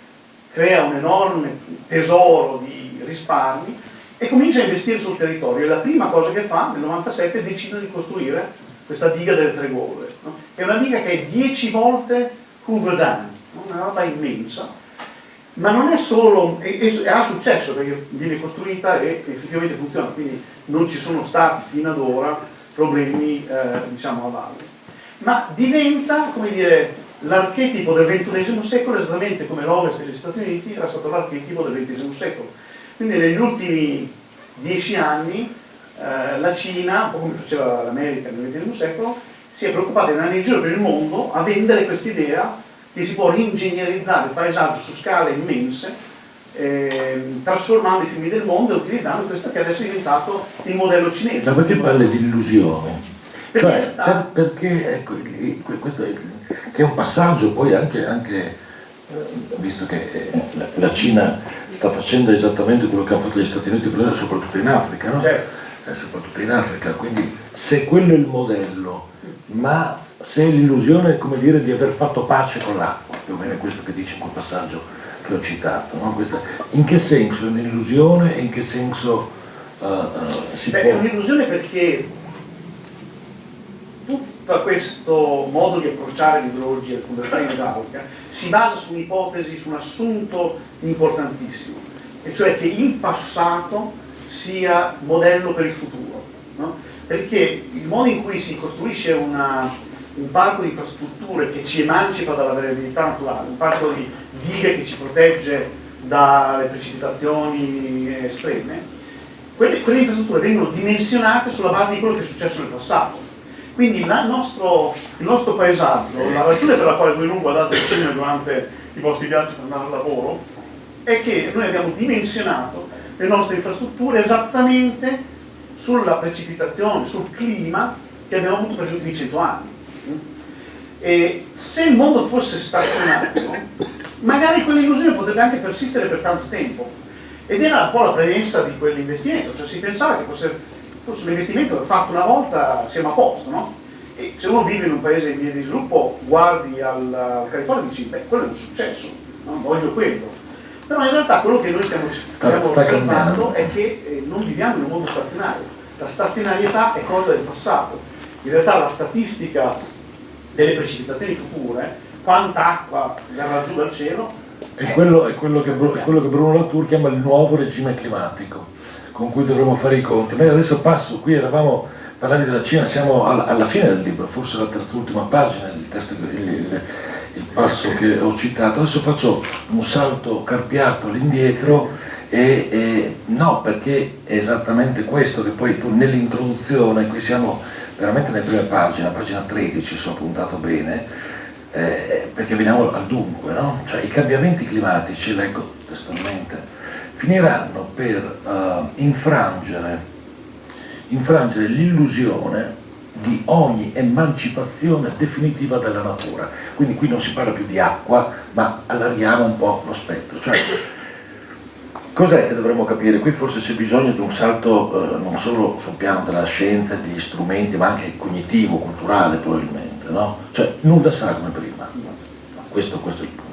crea un enorme tesoro di risparmi e comincia a investire sul territorio. E la prima cosa che fa, nel 97, decide di costruire questa diga delle tre gole, no? È una diga che è 10 volte Hoover Dam, una roba immensa, ma non è solo, e ha successo perché viene costruita e effettivamente funziona, quindi non ci sono stati fino ad ora problemi diciamo a valle, ma diventa, come dire, l'archetipo del XXI secolo, esattamente come l'Ovest degli Stati Uniti era stato l'archetipo del XX secolo. Quindi negli ultimi 10 anni la Cina, un po' come faceva l'America nel XX secolo, si è preoccupata di andare in giro per il mondo a vendere quest'idea che si può ringegnerizzare il paesaggio su scale immense, trasformando i fiumi del mondo e utilizzando questo che adesso è diventato il modello cinese. Ma perché parli di illusione? Perché, perché ecco, questo che è un passaggio poi anche visto che la Cina sta facendo esattamente quello che hanno fatto gli Stati Uniti, soprattutto in Africa, no? certo. Soprattutto in Africa, quindi se quello è il modello, ma se è l'illusione, come dire, di aver fatto pace con l'acqua, più o meno è questo che dice in quel passaggio che ho citato, no? In che senso è un'illusione e in che senso si può... È un'illusione perché tutto questo modo di approcciare l'idrologia, la conversione idraulica, si basa su un'ipotesi, su un assunto importantissimo, e cioè che il passato sia modello per il futuro, no? Perché il modo in cui si costruisce un parco di infrastrutture che ci emancipa dalla variabilità naturale, un parco di dighe che ci protegge dalle precipitazioni estreme, quelle infrastrutture vengono dimensionate sulla base di quello che è successo nel passato. Quindi il nostro paesaggio, la ragione per la quale voi non guardate il cinema durante i vostri viaggi per andare al lavoro, è che noi abbiamo dimensionato le nostre infrastrutture esattamente sulla precipitazione, sul clima che abbiamo avuto per gli ultimi 100 anni. E se il mondo fosse stazionario, magari quell'illusione potrebbe anche persistere per tanto tempo. Ed era un po' la premessa di quell'investimento, cioè si pensava che fosse un investimento fatto una volta, siamo a posto, no? E se uno vive in un paese in via di sviluppo, guardi al California e dici, beh, quello è un successo, no? Voglio quello. Però in realtà quello che noi stiamo osservando è che non viviamo in un mondo stazionario. La stazionarietà è cosa del passato. In realtà la statistica delle precipitazioni future, quanta acqua verrà giù dal cielo, è quello che Bruno Latour chiama il nuovo regime climatico, con cui dovremo fare i conti. Ma io adesso passo, qui eravamo parlando della Cina, siamo alla fine del libro, forse la terz'ultima pagina, il passo che ho citato. Adesso faccio un salto carpiato all'indietro no, perché è esattamente questo che poi tu nell'introduzione, qui siamo veramente nelle prime pagine, pagina 13, se ho puntato bene, perché veniamo al dunque, no? Cioè i cambiamenti climatici, leggo testualmente, finiranno per infrangere l'illusione di ogni emancipazione definitiva della natura. Quindi qui non si parla più di acqua, ma allarghiamo un po' lo spettro. Cioè, cos'è che dovremmo capire? Qui forse c'è bisogno di un salto non solo sul piano della scienza e degli strumenti, ma anche cognitivo, culturale probabilmente, no? Cioè nulla sarà come prima. Questo è il punto.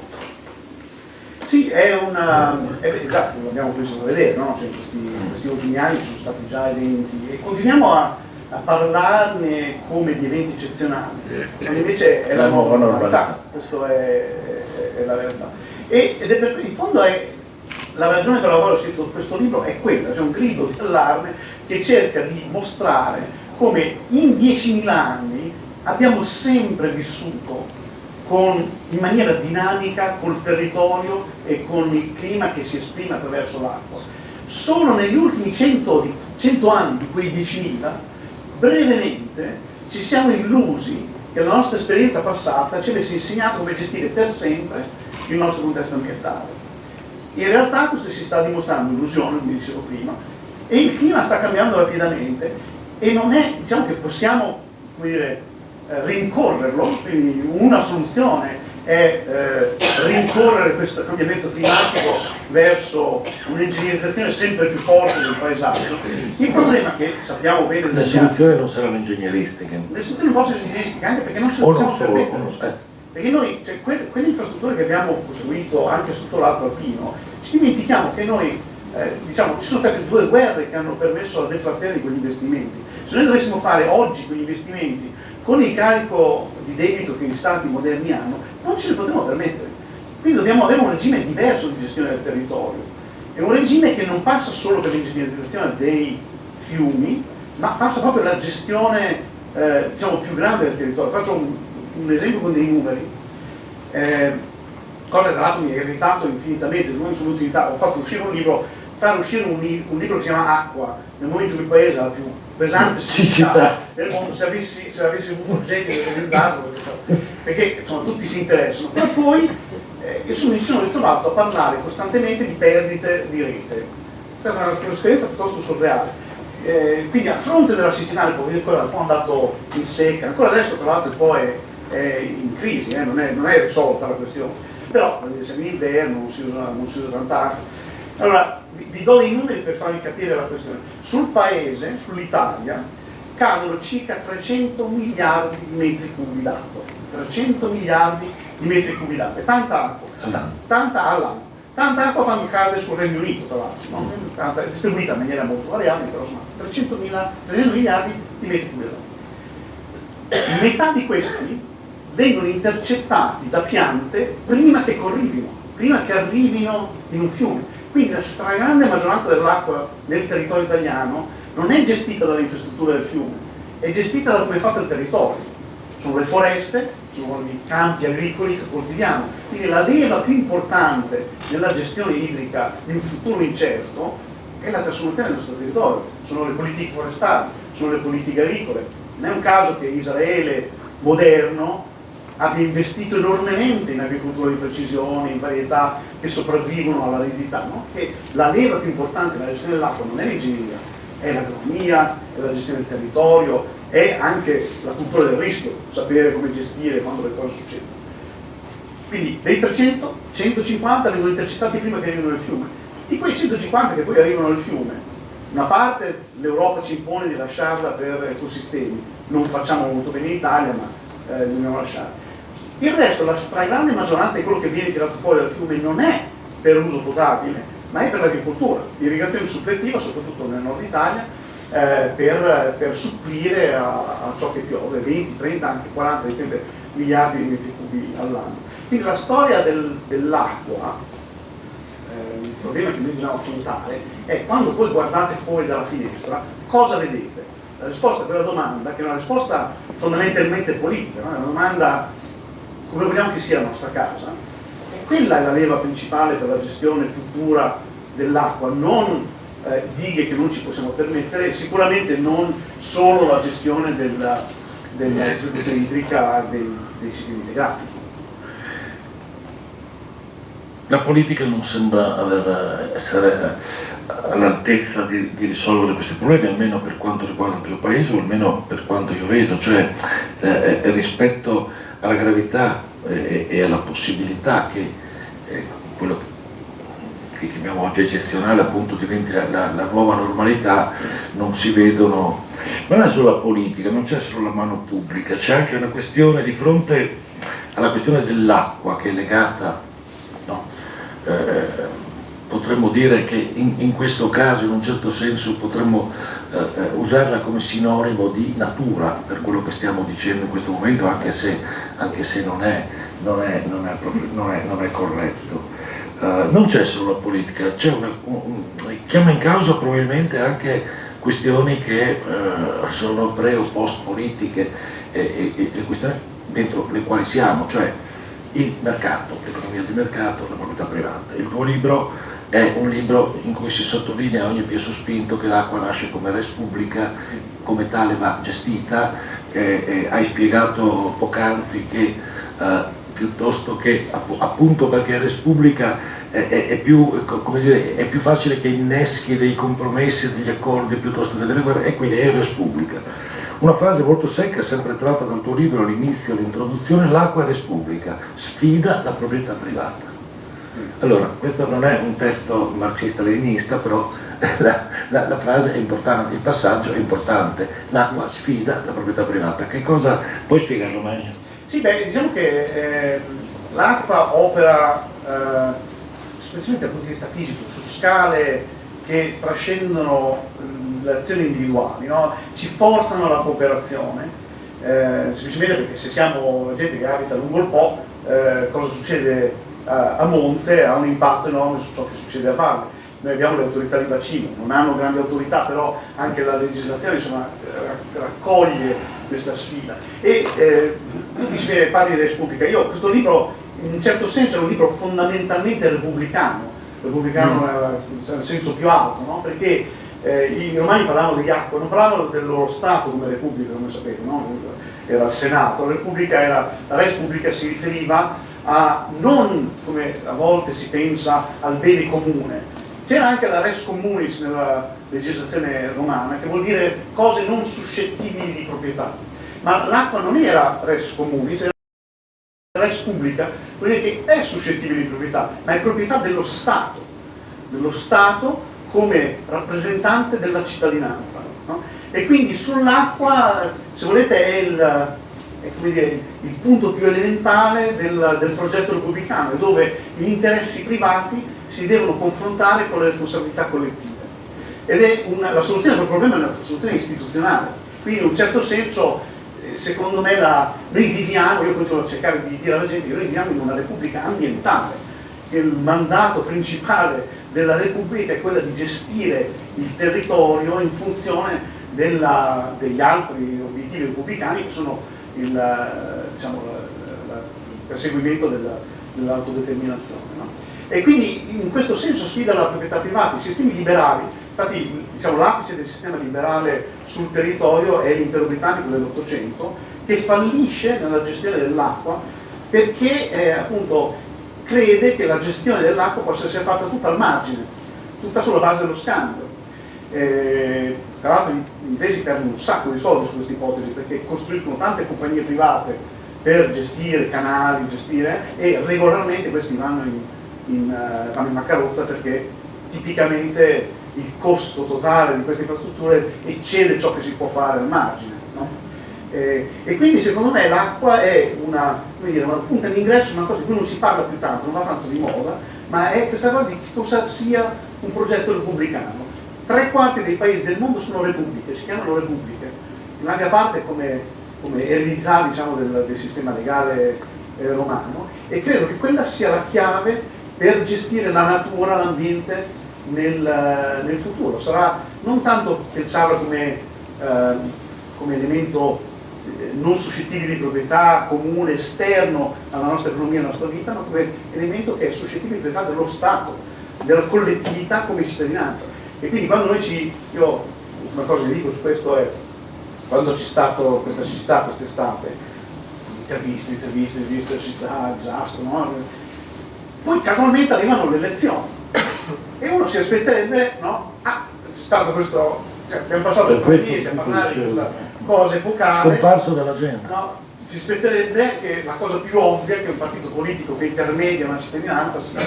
Sì, già, lo abbiamo preso a vedere, no? Cioè, questi ultimi anni ci sono stati già eventi e continuiamo a parlarne come di eventi eccezionali, quando invece è la nuova normalità, questa è la realtà. Ed è per in fondo è la ragione per la quale ho scritto questo libro è quella, c'è un grido di allarme che cerca di mostrare come in 10.000 anni abbiamo sempre vissuto in maniera dinamica col territorio e con il clima che si esprime attraverso l'acqua. Solo negli ultimi 100 anni di quei 10.000, brevemente ci siamo illusi che la nostra esperienza passata ci avesse insegnato come gestire per sempre il nostro contesto ambientale. In realtà questo si sta dimostrando un'illusione, come dicevo prima, e il clima sta cambiando rapidamente e non è, diciamo che possiamo, come dire, rincorrerlo, quindi una soluzione è rincorrere questo cambiamento climatico verso un'ingegnerizzazione sempre più forte del paesaggio. Il problema è che sappiamo bene le soluzioni non saranno ingegneristiche. Le soluzioni non possono essere ingegneristiche anche perché non ce le possiamo permettere. Perché noi, cioè, quelle infrastrutture che abbiamo costruito anche sotto l'arco alpino, ci dimentichiamo che noi, diciamo, ci sono state 2 guerre che hanno permesso la deflazione di quegli investimenti. Se noi dovessimo fare oggi quegli investimenti con il carico di debito che gli stati moderni hanno, non ce li potremo permettere. Quindi dobbiamo avere un regime diverso di gestione del territorio. È un regime che non passa solo per l'ingegnerizzazione dei fiumi, ma passa proprio per la gestione diciamo, più grande del territorio. Faccio un esempio con dei numeri, cosa che tra l'altro mi ha irritato infinitamente. Sono venuto in Italia, ho fatto uscire un libro, fare uscire un libro che si chiama Acqua, nel momento che il paese ha la più pesante siccità del mondo. Se avessi avuto il genio di organizzarlo, perché insomma, tutti si interessano, ma poi io mi sono ritrovato a parlare costantemente di perdite di rete. È stata un'esperienza piuttosto surreale. Quindi a fronte della siccità, il Poverio era un po' andato in secca, ancora adesso tra l'altro poi è in crisi, non è risolta la questione, però siamo in inverno, non si usa tanta acqua. Allora vi do dei numeri per farvi capire la questione. Sul paese, sull'Italia, cadono circa 300 miliardi di metri cubi d'acqua, 300 miliardi di metri cubi d'acqua, è tanta acqua, tanta acqua quando cade sul Regno Unito, tra l'altro, no? È distribuita in maniera molto variabile, però insomma 300 miliardi di metri cubi d'acqua. Metà di questi vengono intercettati da piante prima che arrivino in un fiume. Quindi la stragrande maggioranza dell'acqua nel territorio italiano non è gestita dalle infrastrutture del fiume, è gestita da come è fatto il territorio. Sono le foreste, sono i campi agricoli che coltiviamo. Quindi la leva più importante nella gestione idrica di un futuro incerto è la trasformazione del nostro territorio. Sono le politiche forestali, sono le politiche agricole. Non è un caso che Israele moderno abbia investito enormemente in agricoltura di precisione, in varietà che sopravvivono all'aridità, no? Che la leva più importante nella gestione dell'acqua non è l'ingegneria, è l'agronomia, è la gestione del territorio, è anche la cultura del rischio, sapere come gestire quando le cose succedono. Quindi dei 300, 150 vengono intercettati prima che arrivino nel fiume. Di quei 150 che poi arrivano nel fiume, una parte l'Europa ci impone di lasciarla per ecosistemi, non facciamo molto bene in Italia, ma dobbiamo lasciare. Il resto, la stragrande maggioranza di quello che viene tirato fuori dal fiume non è per uso potabile, ma è per l'agricoltura, l'irrigazione suppletiva, soprattutto nel nord Italia, per supplire a ciò che piove, 20, 30, anche 40, dipende, miliardi di metri cubi all'anno. Quindi la storia dell'acqua, il problema che noi dobbiamo affrontare, è quando voi guardate fuori dalla finestra, cosa vedete? La risposta a quella domanda, che è una risposta fondamentalmente politica, no? È una domanda come vogliamo che sia la nostra casa, e quella è la leva principale per la gestione futura dell'acqua, non dighe che non ci possiamo permettere, sicuramente non solo la gestione della distribuzione idrica dei sistemi integrati. La politica non sembra essere all'altezza di risolvere questi problemi, almeno per quanto riguarda il mio paese, o almeno per quanto io vedo, cioè rispetto alla gravità e alla possibilità che quello che chiamiamo oggi eccezionale appunto diventi la nuova normalità, non si vedono, non è solo la politica, non c'è solo la mano pubblica, c'è anche una questione di fronte alla questione dell'acqua che è legata, no? Potremmo dire che in questo caso in un certo senso potremmo usarla come sinonimo di natura per quello che stiamo dicendo in questo momento, anche se non è corretto. Non c'è solo la politica, chiama in causa probabilmente anche questioni che sono pre o post politiche e le questioni dentro le quali siamo, cioè il mercato, l'economia di mercato, la proprietà privata. Il tuo libro è un libro in cui si sottolinea a ogni piè sospinto che l'acqua nasce come res publica, come tale va gestita. Hai spiegato poc'anzi che piuttosto che appunto perché res publica è più, come dire, è più facile che inneschi dei compromessi, degli accordi piuttosto che delle guerre, e quindi è res publica. Una frase molto secca, sempre tratta dal tuo libro, all'inizio, l'introduzione: l'acqua è res publica, sfida la proprietà privata. Allora, questo non è un testo marxista-leninista, però la frase è importante, il passaggio è importante. L'acqua sfida la proprietà privata. Che cosa puoi spiegarlo meglio? Sì, beh, diciamo che l'acqua opera specialmente dal punto di vista fisico su scale che trascendono le azioni individuali, no? Ci forzano alla cooperazione, semplicemente perché se siamo gente che abita lungo il Po, cosa succede a monte ha un impatto enorme su ciò che succede a valle. Noi abbiamo le autorità di bacino, non hanno grandi autorità, però anche la legislazione insomma, raccoglie questa sfida. E tu dici, parli di Repubblica. Io questo libro in un certo senso è un libro fondamentalmente repubblicano nel senso più alto, no? Perché i romani parlavano di acqua, non parlavano del loro Stato come Repubblica, come sapevo, no? Era il Senato. La Repubblica era, la Res Publica si riferiva a non, come a volte si pensa, al bene comune. C'era anche la res communis nella legislazione romana, che vuol dire cose non suscettibili di proprietà. Ma l'acqua non era res communis, era res publica, vuol dire che è suscettibile di proprietà, ma è proprietà dello Stato come rappresentante della cittadinanza. No? E quindi sull'acqua, se volete, è come dire, il punto più elementare del progetto repubblicano, dove gli interessi privati si devono confrontare con le responsabilità collettive. Ed è la soluzione del problema è una soluzione istituzionale. Quindi in un certo senso, secondo me, noi viviamo, io continuo a cercare di dire alla gente che noi viviamo in una repubblica ambientale, che il mandato principale della repubblica è quello di gestire il territorio in funzione degli altri obiettivi repubblicani, che sono il perseguimento dell'autodeterminazione. No? E quindi in questo senso sfida la proprietà privata. I sistemi liberali, infatti diciamo, l'apice del sistema liberale sul territorio è l'impero britannico dell'Ottocento, che fallisce nella gestione dell'acqua perché appunto crede che la gestione dell'acqua possa essere fatta tutta al margine, tutta sulla base dello scambio. Tra l'altro gli inglesi perdono un sacco di soldi su questa ipotesi, perché costruiscono tante compagnie private per gestire canali, e regolarmente questi vanno in bancarotta, perché tipicamente il costo totale di queste infrastrutture eccede ciò che si può fare al margine. No? E quindi secondo me l'acqua è una punta d'ingresso, una cosa di cui non si parla più tanto, non va tanto di moda, ma è questa cosa di che cosa sia un progetto repubblicano. 3/4 dei paesi del mondo sono repubbliche, si chiamano repubbliche, in larga parte come eredità diciamo, del sistema legale romano, e credo che quella sia la chiave per gestire la natura, l'ambiente nel futuro. Sarà non tanto pensarlo come elemento non suscettibile di proprietà, comune, esterno alla nostra economia, alla nostra vita, ma come elemento che è suscettibile di proprietà dello Stato, della collettività come cittadinanza. E quindi quando io una cosa che dico su questo è, quando c'è stato questa città quest'estate, interviste, disastro, no? Poi casualmente arrivano le elezioni e uno si aspetterebbe, no? C'è stato questo, abbiamo passato 3 mesi a parlare di questa cosa epocale, scomparso dall'agenda. No? Si aspetterebbe che la cosa più ovvia, che un partito politico che intermedia una cittadinanza, sia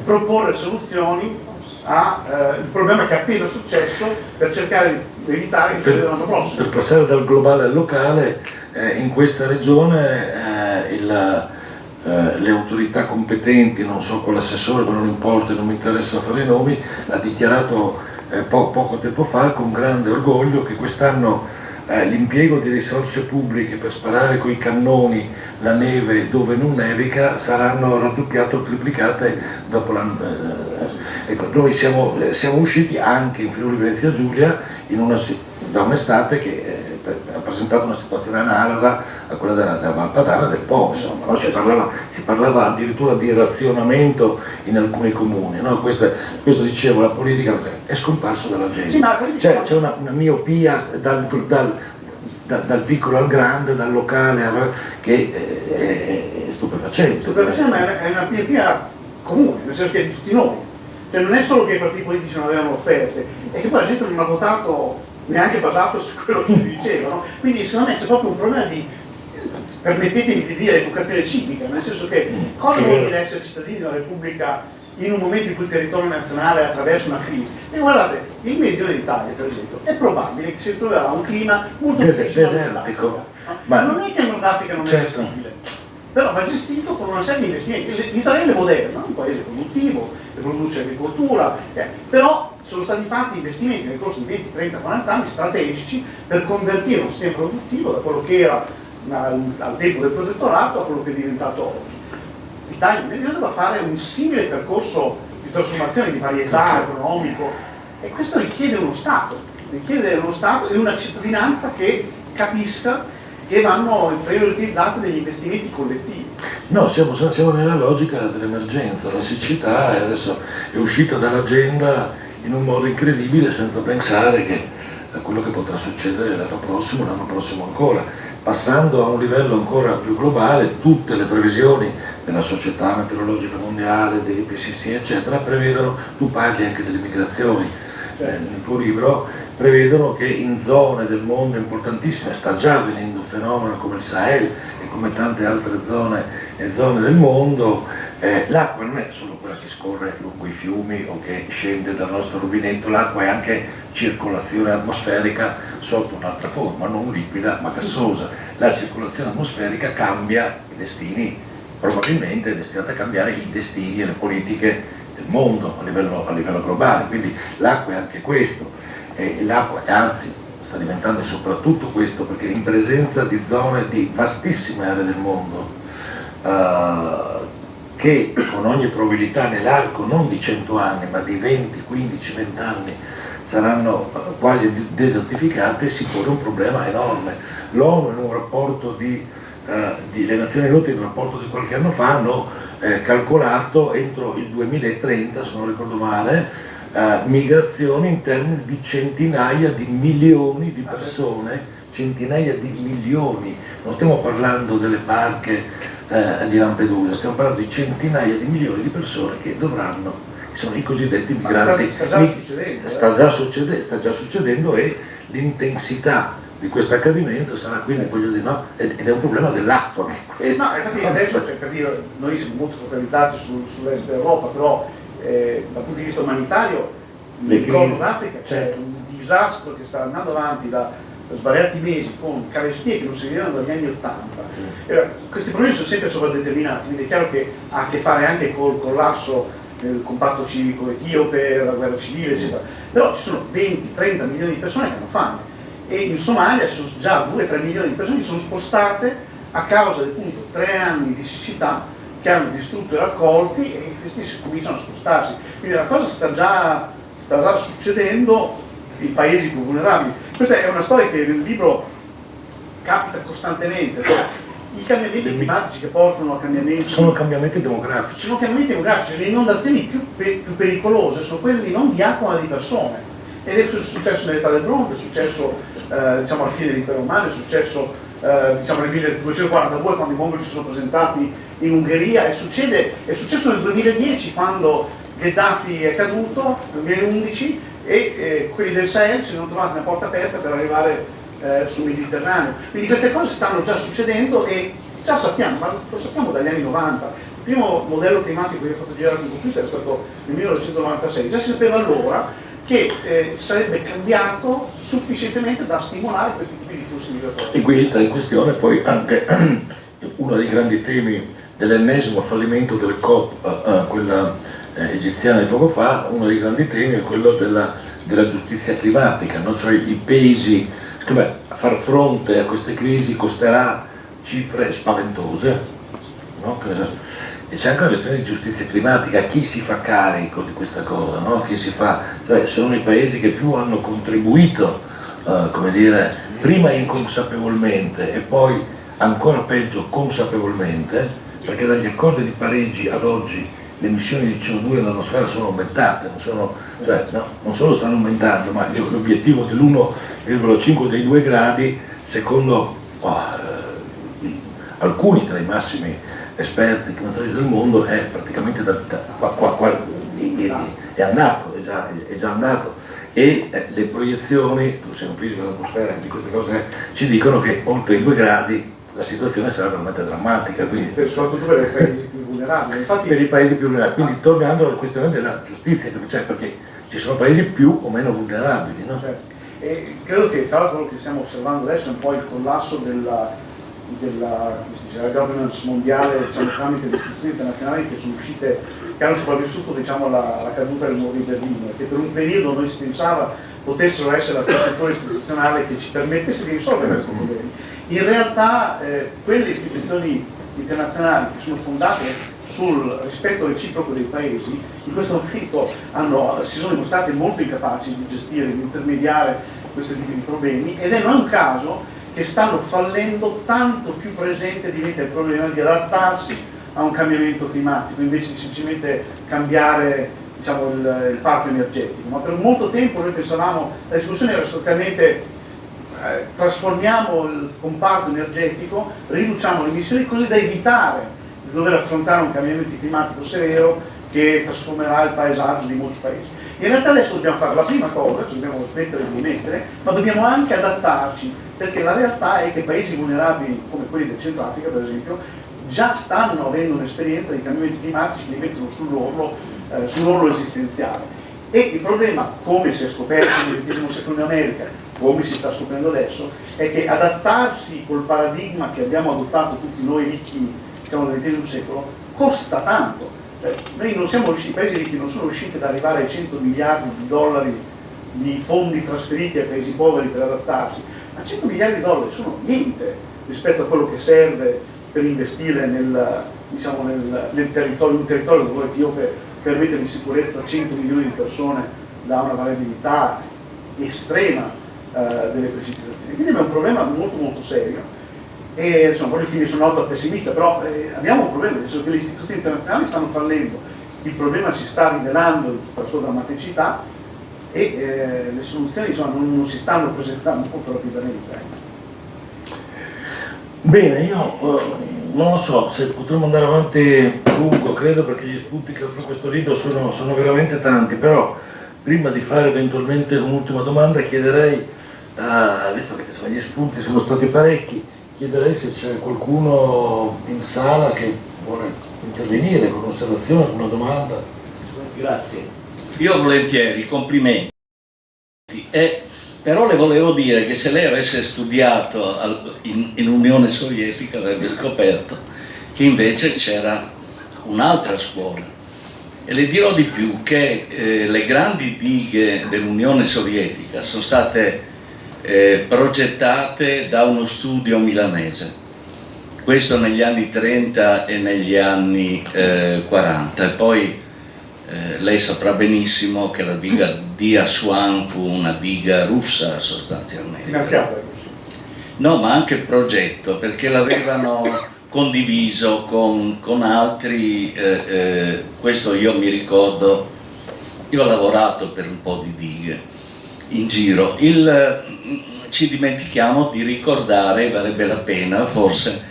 proporre soluzioni al problema che è appena successo, per cercare di evitare che succeda l'anno prossimo. Per passare dal globale al locale, in questa regione le autorità competenti, non so quale assessore, ma non importa, non mi interessa fare i nomi, ha dichiarato poco tempo fa con grande orgoglio che quest'anno l'impiego di risorse pubbliche per sparare coi cannoni la neve dove non nevica saranno raddoppiate o triplicate dopo l'anno. Ecco, noi siamo usciti anche in Friuli Venezia Giulia da un'estate che rappresentato una situazione analoga a quella della Valpadana e del Po, insomma, no? Si parlava addirittura di razionamento in alcuni comuni, no? Questo dicevo, la politica è scomparso dall'agenda. Sì, C'è una miopia dal piccolo al grande, dal locale che è stupefacente. Ma è una miopia comune, nel senso che è di tutti noi. Cioè non è solo che i partiti politici non avevano offerte, è che poi la gente non ha votato neanche basato su quello che si diceva, no? Quindi secondo me c'è proprio un problema di, permettetemi di dire, educazione civica, nel senso che cosa vuol dire essere cittadini della Repubblica in un momento in cui il territorio nazionale attraversa una crisi? E guardate, il meridione d'Italia, per esempio, è probabile che si ritroverà un clima molto difficile desertico. Non è che il Nord Africa non è gestibile, però va gestito con una serie di investimenti. L'Israele è moderno, è un paese produttivo, che produce agricoltura, però sono stati fatti investimenti nel corso di 20, 30, 40 anni strategici per convertire un sistema produttivo da quello che era al tempo del protettorato a quello che è diventato oggi. L'Italia deve fare un simile percorso di trasformazione di varietà economico, e questo richiede uno Stato e una cittadinanza che capisca che vanno prioritizzati degli investimenti collettivi. No, siamo nella logica dell'emergenza, la siccità adesso è uscita dall'agenda in un modo incredibile, senza pensare a quello che potrà succedere l'anno prossimo ancora, passando a un livello ancora più globale. Tutte le previsioni della Società Meteorologica Mondiale, dell'IPCC eccetera prevedono, tu parli anche delle migrazioni nel tuo libro, prevedono che in zone del mondo importantissime sta già avvenendo un fenomeno come il Sahel e come tante altre zone del mondo, l'acqua non è solo quella che scorre lungo i fiumi o che scende dal nostro rubinetto, l'acqua è anche circolazione atmosferica sotto un'altra forma, non liquida ma gassosa. La circolazione atmosferica cambia i destini, probabilmente è destinata a cambiare i destini e le politiche del mondo a livello globale, quindi l'acqua è anche questo. L'acqua, anzi, sta diventando soprattutto questo, perché in presenza di zone di vastissime aree del mondo che con ogni probabilità nell'arco non di 100 anni ma di 20, 15, 20 anni saranno quasi desertificate, si pone un problema enorme. L'ONU in un rapporto le Nazioni Unite in un rapporto di qualche anno fa hanno calcolato entro il 2030, se non ricordo male, migrazioni in termini di centinaia di milioni di persone, centinaia di milioni, non stiamo parlando delle barche di Lampedusa, stiamo parlando di centinaia di milioni di persone che sono i cosiddetti migranti. Sta già succedendo e l'intensità di questo accadimento sarà quindi, voglio dire, no? Ed è un problema dell'acqua. Infatti adesso, per dire, noi siamo molto focalizzati sull'est Europa, però dal punto di vista umanitario nel Corno d'Africa c'è un disastro che sta andando avanti da svariati mesi, con carestie che non si vedevano dagli anni '80. Questi problemi sono sempre sovradeterminati, quindi è chiaro che ha a che fare anche col collasso del compatto civico etiope, la guerra civile eccetera, però ci sono 20-30 milioni di persone che hanno fame, e in Somalia ci sono già 2-3 milioni di persone che sono spostate a causa di appunto 3 anni di siccità che hanno distrutto i raccolti, e questi cominciano a spostarsi. Quindi la cosa sta già succedendo in paesi più vulnerabili. Questa è una storia che nel libro capita costantemente. I cambiamenti climatici che portano a cambiamenti... Sono cambiamenti demografici. Sono cambiamenti demografici. Le inondazioni più pericolose sono quelle non di acqua ma di persone. Ed è successo nell'età del bronzo, è successo diciamo alla fine dell'impero romano, è successo diciamo nel 1242 quando i mongoli si sono presentati in Ungheria, è successo nel 2010 quando Gheddafi è caduto, nel 2011, e quelli del Sahel si sono trovati una porta aperta per arrivare sul Mediterraneo. Quindi queste cose stanno già succedendo e già sappiamo, ma lo sappiamo dagli anni 90. Il primo modello climatico che ho fatto girare sul computer è stato nel 1996, già si sapeva allora che sarebbe cambiato sufficientemente da stimolare questi tipi di flussi migratori. E qui entra in questione poi anche uno dei grandi temi dell'ennesimo fallimento del COP, quella egiziana di poco fa. Uno dei grandi temi è quello della giustizia climatica, no? Cioè i paesi, far fronte a queste crisi costerà cifre spaventose, no? E c'è anche una questione di giustizia climatica, chi si fa carico di questa cosa, no? Cioè sono i paesi che più hanno contribuito prima inconsapevolmente e poi ancora peggio consapevolmente, perché dagli accordi di Parigi ad oggi le emissioni di CO2 nell'atmosfera sono aumentate, non solo stanno aumentando, ma l'obiettivo dell'1,5 dei 2 gradi, secondo alcuni tra i massimi esperti climatologici del mondo, è praticamente è andato, è già andato, e le proiezioni, tu sei un fisico dell'atmosfera, di queste cose ci dicono che oltre i 2 gradi la situazione sarà veramente drammatica, quindi soprattutto per i paesi più vulnerabili. Infatti, per i paesi più vulnerabili, quindi tornando alla questione della giustizia, cioè perché ci sono paesi più o meno vulnerabili, no? Certo. E credo che tra l'altro quello che stiamo osservando adesso è un po' il collasso della governance mondiale, diciamo, tramite le istituzioni internazionali che hanno sopravvissuto, diciamo, la caduta del muro di Berlino, che per un periodo noi si pensava potessero essere la concettura istituzionale che ci permettesse di risolvere questi problemi. In realtà quelle istituzioni internazionali che sono fondate sul rispetto reciproco dei paesi in questo momento si sono dimostrate molto incapaci di gestire, di intermediare questo tipo di problemi, ed è non un caso che stanno fallendo. Tanto più presente diventa il problema di adattarsi a un cambiamento climatico invece di semplicemente cambiare, diciamo, il parco energetico. Ma per molto tempo noi pensavamo, la discussione era sostanzialmente trasformiamo il comparto energetico, riduciamo le emissioni così da evitare di dover affrontare un cambiamento climatico severo che trasformerà il paesaggio di molti paesi. In realtà adesso dobbiamo fare la prima cosa, ci dobbiamo smettere di mettere, ma dobbiamo anche adattarci, perché la realtà è che paesi vulnerabili come quelli del Centrafrica, per esempio, già stanno avendo un'esperienza di cambiamenti climatici che li mettono sull'orlo esistenziale. E il problema, come si è scoperto nel XX secolo in America, come si sta scoprendo adesso, è che adattarsi col paradigma che abbiamo adottato tutti noi ricchi, diciamo, del XX secolo, costa tanto. Cioè, noi non siamo riusciti, i paesi ricchi non sono riusciti ad arrivare ai 100 miliardi di dollari di fondi trasferiti ai paesi poveri per adattarsi, ma 100 miliardi di dollari sono niente rispetto a quello che serve per investire nel territorio, un territorio dove io per mettere in sicurezza 100 milioni di persone da una variabilità estrema delle precipitazioni. Quindi è un problema molto molto serio. E insomma, poi infine sono molto pessimista, però abbiamo un problema, nel senso che le istituzioni internazionali stanno fallendo, il problema si sta rivelando in tutta la sua drammaticità e le soluzioni, insomma, non si stanno presentando molto rapidamente. Bene, io non lo so se potremmo andare avanti a lungo, credo, perché gli spunti che ho su questo libro sono veramente tanti, però prima di fare eventualmente un'ultima domanda chiederei, visto che insomma, gli spunti sono stati parecchi, chiederei se c'è qualcuno in sala che vuole intervenire con un'osservazione, con una domanda. Grazie. Io volentieri, complimenti. Però le volevo dire che se lei avesse studiato in Unione Sovietica avrebbe scoperto che invece c'era un'altra scuola. E le dirò di più che le grandi dighe dell'Unione Sovietica sono state progettate da uno studio milanese, questo negli anni 30 e negli anni 40, e poi lei saprà benissimo che la diga di Aswan fu una diga russa sostanzialmente. Finanziata dai russi? No, ma anche progetto, perché l'avevano condiviso con altri, questo io mi ricordo, io ho lavorato per un po' di dighe in giro. Ci dimentichiamo di ricordare, varrebbe la pena forse,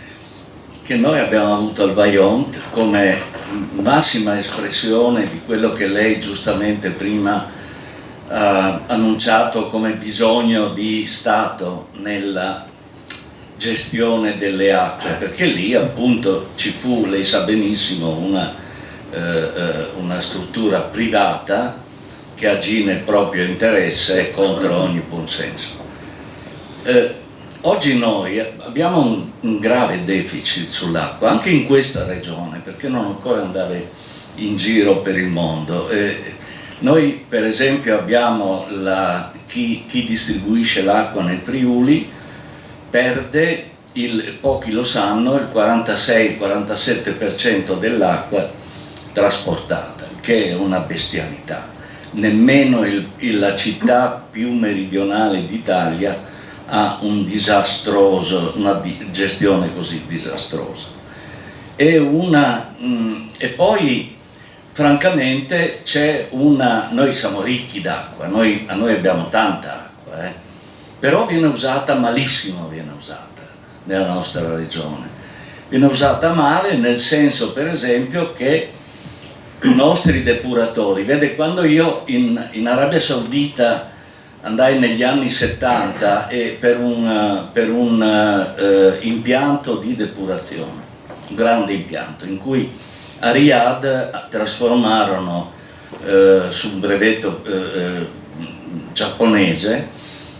che noi abbiamo avuto il Vajont come massima espressione di quello che lei giustamente prima ha annunciato come bisogno di Stato nella gestione delle acque, perché lì appunto ci fu, lei sa benissimo, una struttura privata che agì nel proprio interesse e contro ogni buonsenso. Oggi noi abbiamo un grave deficit sull'acqua, anche in questa regione, perché non occorre andare in giro per il mondo. Noi per esempio abbiamo chi distribuisce l'acqua nel Friuli perde, pochi lo sanno, il 46-47% dell'acqua trasportata, che è una bestialità. Nemmeno la città più meridionale d'Italia a una gestione così disastrosa. E poi francamente noi siamo ricchi d'acqua, a noi abbiamo tanta acqua, però viene usata malissimo, viene usata nella nostra regione. Viene usata male nel senso, per esempio, che i nostri depuratori, vede, quando io in Arabia Saudita andai negli anni 70 per un impianto di depurazione, un grande impianto, in cui a Riyadh trasformarono su un brevetto giapponese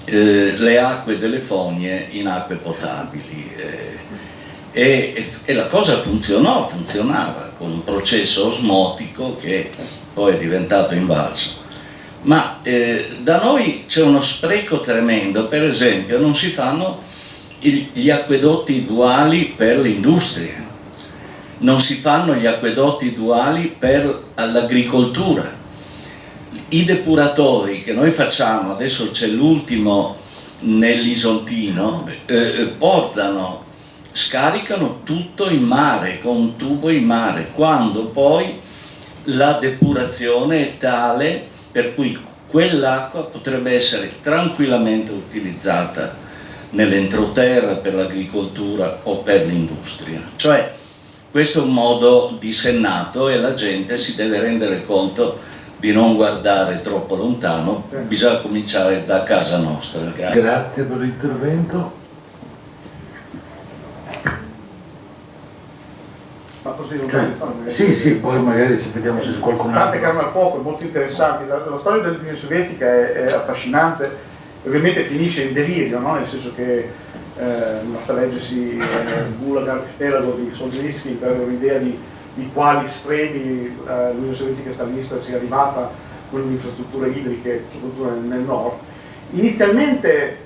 le acque delle fogne in acque potabili, e la cosa funzionava con un processo osmotico che poi è diventato invalso. Ma da noi c'è uno spreco tremendo, per esempio non si fanno gli acquedotti duali per l'industria, non si fanno gli acquedotti duali per l'agricoltura. I depuratori che noi facciamo, adesso c'è l'ultimo nell'Isontino, scaricano tutto in mare, con un tubo in mare, quando poi la depurazione è tale per cui quell'acqua potrebbe essere tranquillamente utilizzata nell'entroterra per l'agricoltura o per l'industria. Cioè, questo è un modo dissennato e la gente si deve rendere conto di non guardare troppo lontano, bisogna cominciare da casa nostra. Grazie. Grazie per l'intervento. Sì, poi magari se vediamo se c'è qualcun altro. Tante carne al fuoco, molto interessanti. La storia dell'Unione Sovietica è affascinante, ovviamente finisce in delirio, no? Nel senso che basta leggersi il Gulag Archipelago di Solzhenitsyn per avere un'idea di quali estremi l'Unione Sovietica stalinista sia arrivata con le infrastrutture idriche, soprattutto nel nord. Inizialmente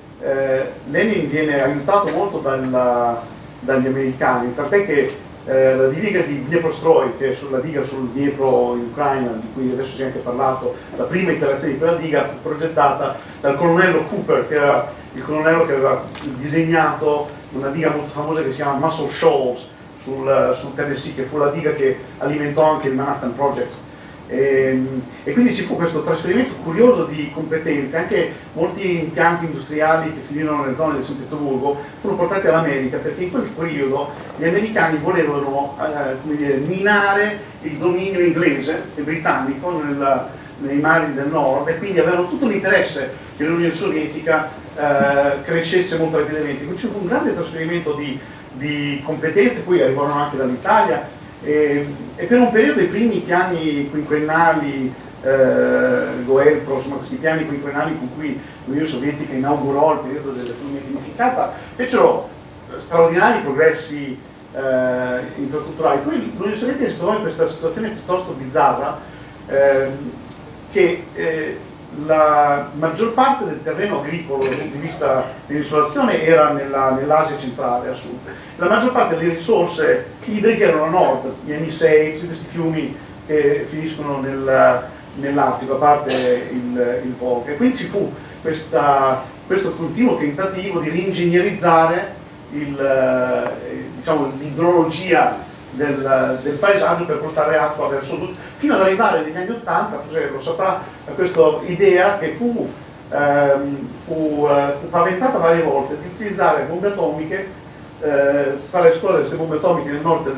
Lenin viene aiutato molto dagli americani, tant'è che la diga di Dnieprostroi, che è sulla diga sul Dniepro in Ucraina, di cui adesso si è anche parlato, la prima iterazione di quella diga fu progettata dal colonnello Cooper, che era il colonnello che aveva disegnato una diga molto famosa che si chiama Muscle Shoals sul Tennessee, che fu la diga che alimentò anche il Manhattan Project. E quindi ci fu questo trasferimento curioso di competenze. Anche molti impianti industriali che finirono nelle zone di San Pietroburgo furono portati all'America, perché in quel periodo gli americani volevano minare il dominio inglese e britannico nei mari del nord, e quindi avevano tutto l'interesse che l'Unione Sovietica crescesse molto rapidamente. Quindi ci fu un grande trasferimento di competenze, poi arrivarono anche dall'Italia. E per un periodo i primi piani quinquennali, Goelpro, insomma questi piani quinquennali con cui l'Unione Sovietica inaugurò il periodo dell'economia pianificata, fecero straordinari progressi infrastrutturali. Poi l'Unione Sovietica si trovò in questa situazione piuttosto bizzarra, che la maggior parte del terreno agricolo dal punto di vista dell'insolazione era nell'Asia centrale, a sud. La maggior parte delle risorse idriche erano a nord, gli Yenisei, tutti questi fiumi che finiscono nell'Artico, a parte il Volga. E quindi ci fu questo continuo tentativo di ringegnerizzare l'idrologia del paesaggio per portare acqua verso sud, fino ad arrivare negli anni 80, forse lo saprà, a questa idea che fu paventata varie volte di utilizzare bombe atomiche, fare esplodere queste bombe atomiche nel nord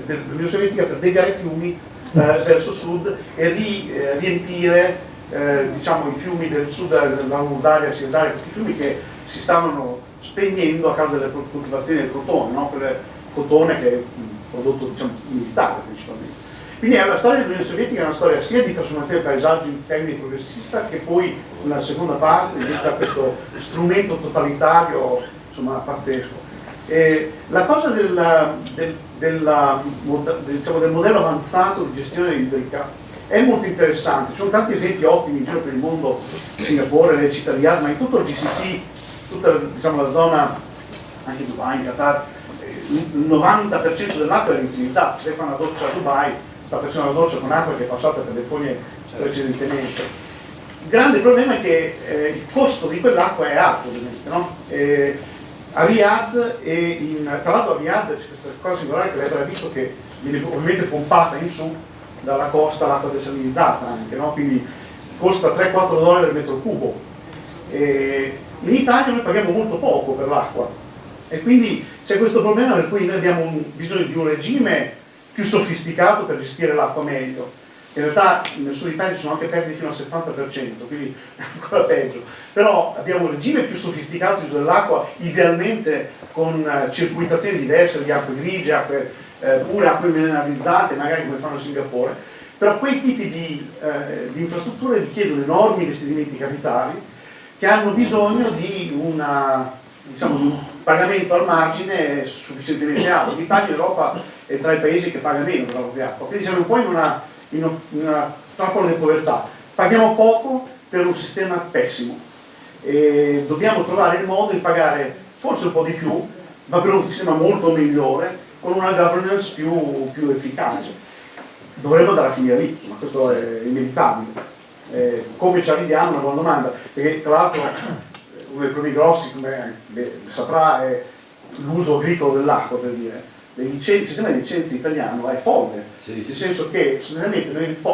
dell'Unione Sovietica per deviare i fiumi verso sud e riempire i fiumi del sud, della Moldavia, Sirdaria, questi fiumi che si stavano spegnendo a causa delle coltivazioni del cotone, no? Per cotone che è un prodotto militare principalmente. Quindi la storia dell'Unione Sovietica è una storia sia di trasformazione del paesaggio in termini progressista, che poi nella seconda parte diventa questo strumento totalitario, insomma, pazzesco. La cosa del modello avanzato di gestione idrica è molto interessante. Ci sono tanti esempi ottimi in giro per il mondo, Singapore, le città di Riyadh, ma in tutto il GCC, tutta la zona, anche Dubai, in Qatar, il 90% dell'acqua è riutilizzata. Se fa una doccia a Dubai, sta facendo una doccia con acqua che è passata per le fogne precedentemente. Il grande problema è che il costo di quell'acqua è alto, ovviamente, no? A Riyadh, tra l'altro a Riyadh c'è questa cosa singolare che lei avrà visto, che viene ovviamente pompata in su dalla costa l'acqua desalinizzata anche, no? Quindi costa 3-4 dollari al metro cubo. In Italia noi paghiamo molto poco per l'acqua e quindi c'è questo problema per cui noi abbiamo bisogno di un regime più sofisticato per gestire l'acqua meglio. In realtà nel sud Italia ci sono anche perdite fino al 70%, quindi è ancora peggio. Però abbiamo un regime più sofisticato di uso dell'acqua, idealmente con circuitazioni diverse di acque grigie, pure acque mineralizzate, magari come fanno a Singapore. Però quei tipi di infrastrutture richiedono enormi investimenti capitali che hanno bisogno di un pagamento al margine sufficientemente alto. L'Italia in Europa è tra i paesi che paga meno per la propria acqua, quindi siamo un po' in una trappola di povertà. Paghiamo poco per un sistema pessimo e dobbiamo trovare il modo di pagare forse un po' di più, ma per un sistema molto migliore, con una governance più efficace. Dovremmo andare a finire lì, ma questo è inevitabile. Come ci arriviamo? Una buona domanda, perché tra l'altro uno dei problemi grossi, come saprà, è l'uso agricolo dell'acqua, per dire. Il sistema di licenze italiano è folle, nel senso che sostanzialmente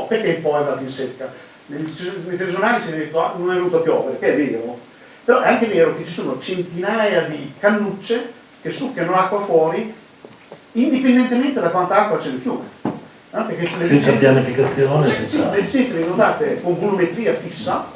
perché il Po è andato in secca? Nelle istituzioni regionali si è detto non è venuto a piovere, che è vero, però è anche vero che ci sono centinaia di cannucce che succhiano acqua fuori indipendentemente da quanta acqua c'è nel fiume. No? Senza pianificazione, le licenze vengono date con volumetria fissa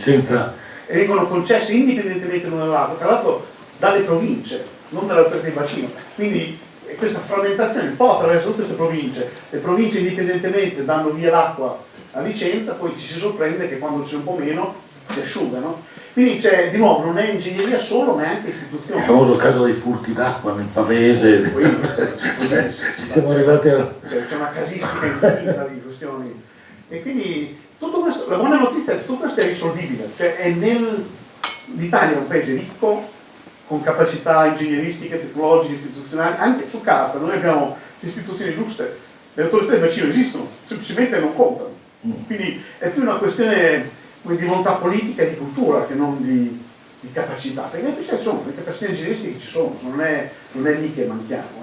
e vengono concesse indipendentemente l'una dall'altra, tra l'altro dalle province, non dall'autorità di bacino. Quindi questa frammentazione un po' attraverso tutte queste province, le province indipendentemente danno via l'acqua a Vicenza, poi ci si sorprende che quando c'è un po' meno si asciuga, no? Quindi c'è, di nuovo, non è ingegneria solo, ma è anche istituzione. Il famoso caso dei furti d'acqua nel Pavese. Siamo arrivati a... C'è una casistica infinita di questioni. E quindi tutto questo, la buona notizia è che tutto questo è risolvibile, cioè l'Italia è un paese ricco, con capacità ingegneristiche, tecnologiche, istituzionali, anche su carta. Noi abbiamo le istituzioni giuste, le autorità del bacino esistono, semplicemente non contano. Quindi è più una questione di volontà politica e di cultura che non di capacità, perché le capacità ingegneristiche ci sono, non è lì che manchiamo.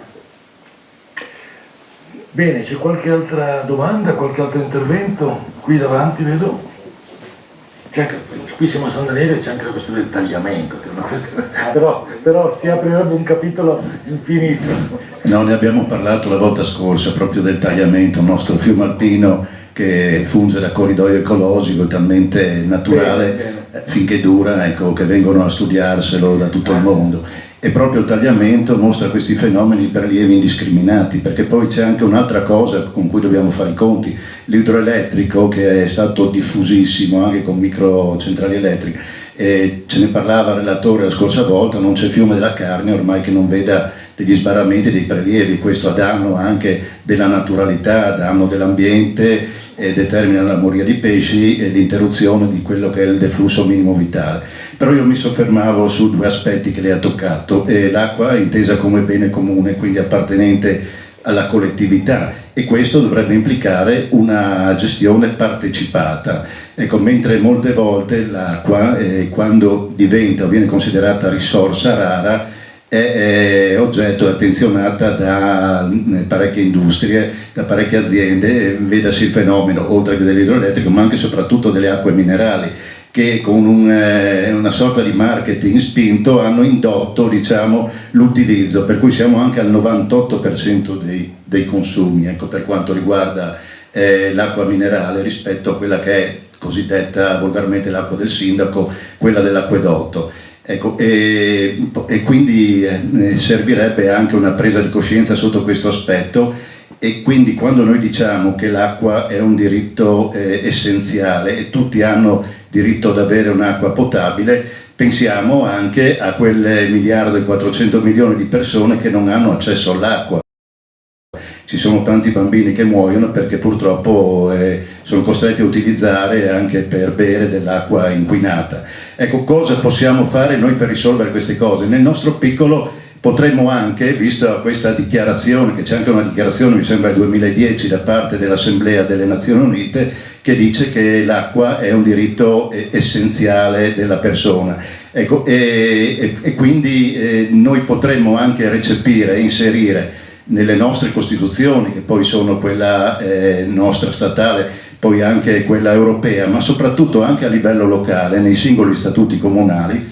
Bene, c'è qualche altra domanda, qualche altro intervento? Qui davanti vedo. Qui siamo a San Daniele, c'è anche la questione del tagliamento, che è una questione, però si aprirebbe un capitolo infinito. No, ne abbiamo parlato la volta scorsa, proprio del tagliamento, il nostro fiume alpino che funge da corridoio ecologico, talmente naturale, finché dura, ecco, che vengono a studiarselo da tutto il mondo. E proprio il tagliamento mostra questi fenomeni di prelievi indiscriminati, perché poi c'è anche un'altra cosa con cui dobbiamo fare i conti, l'idroelettrico, che è stato diffusissimo anche con microcentrali elettriche, e ce ne parlava il relatore la scorsa volta, non c'è fiume della carne ormai che non veda degli sbarramenti, dei prelievi, questo a danno anche della naturalità, a danno dell'ambiente, e determina la moria di pesci e l'interruzione di quello che è il deflusso minimo vitale. Però io mi soffermavo su due aspetti che lei ha toccato, l'acqua è intesa come bene comune, quindi appartenente alla collettività, e questo dovrebbe implicare una gestione partecipata. Ecco, mentre molte volte l'acqua, quando diventa o viene considerata risorsa rara, è oggetto attenzionata da parecchie industrie, da parecchie aziende, vedasi il fenomeno oltre che dell'idroelettrico, ma anche e soprattutto delle acque minerali, che con una sorta di marketing spinto hanno indotto, diciamo, l'utilizzo, per cui siamo anche al 98% dei consumi, ecco, per quanto riguarda l'acqua minerale, rispetto a quella che è cosiddetta volgarmente l'acqua del sindaco, quella dell'acquedotto. Ecco, e quindi servirebbe anche una presa di coscienza sotto questo aspetto, e quindi quando noi diciamo che l'acqua è un diritto essenziale e tutti hanno diritto ad avere un'acqua potabile, pensiamo anche a quelle 1.400 milioni di persone che non hanno accesso all'acqua. Ci sono tanti bambini che muoiono perché purtroppo sono costretti a utilizzare anche per bere dell'acqua inquinata. Ecco, cosa possiamo fare noi per risolvere queste cose? Nel nostro piccolo Potremmo anche, visto questa dichiarazione, che c'è anche una dichiarazione, mi sembra del 2010, da parte dell'Assemblea delle Nazioni Unite, che dice che l'acqua è un diritto essenziale della persona. Ecco, e quindi noi potremmo anche recepire e inserire nelle nostre Costituzioni, che poi sono quella nostra statale, poi anche quella europea, ma soprattutto anche a livello locale, nei singoli statuti comunali,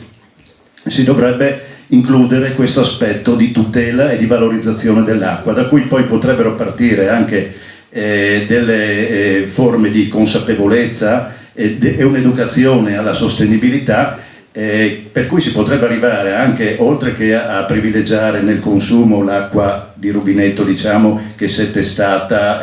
si dovrebbe includere questo aspetto di tutela e di valorizzazione dell'acqua, da cui poi potrebbero partire anche delle forme di consapevolezza e un'educazione alla sostenibilità, per cui si potrebbe arrivare anche, oltre che a privilegiare nel consumo l'acqua di rubinetto, diciamo, che se testata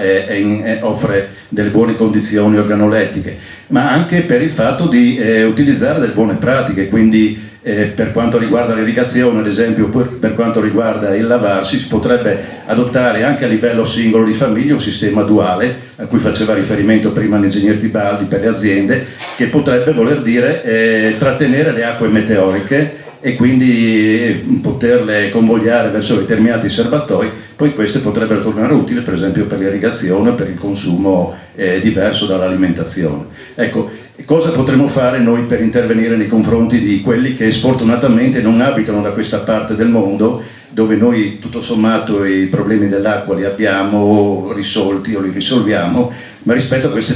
offre delle buone condizioni organolettiche, ma anche per il fatto di utilizzare delle buone pratiche, quindi per quanto riguarda l'irrigazione, ad esempio, per quanto riguarda il lavarsi, si potrebbe adottare anche a livello singolo di famiglia un sistema duale, a cui faceva riferimento prima l'ingegner Tibaldi, per le aziende, che potrebbe voler dire trattenere le acque meteoriche e quindi poterle convogliare verso determinati serbatoi, poi queste potrebbero tornare utili per esempio per l'irrigazione, per il consumo diverso dall'alimentazione. Ecco, cosa potremmo fare noi per intervenire nei confronti di quelli che sfortunatamente non abitano da questa parte del mondo, dove noi tutto sommato i problemi dell'acqua li abbiamo risolti o li risolviamo, ma rispetto a queste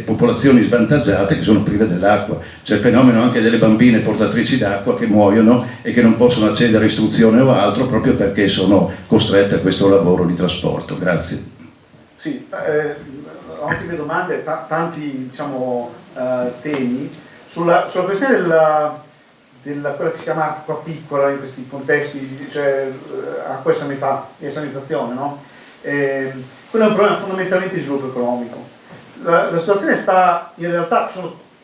popolazioni svantaggiate che sono prive dell'acqua. C'è il fenomeno anche delle bambine portatrici d'acqua che muoiono e che non possono accedere a istruzione o altro proprio perché sono costrette a questo lavoro di trasporto. Grazie. Sì, ottime domande, tanti diciamo, temi. Sulla questione della quella che si chiama acqua piccola in questi contesti, cioè acqua e sanità e sanitazione, no? Quello è un problema fondamentalmente di sviluppo economico. La situazione sta, in realtà,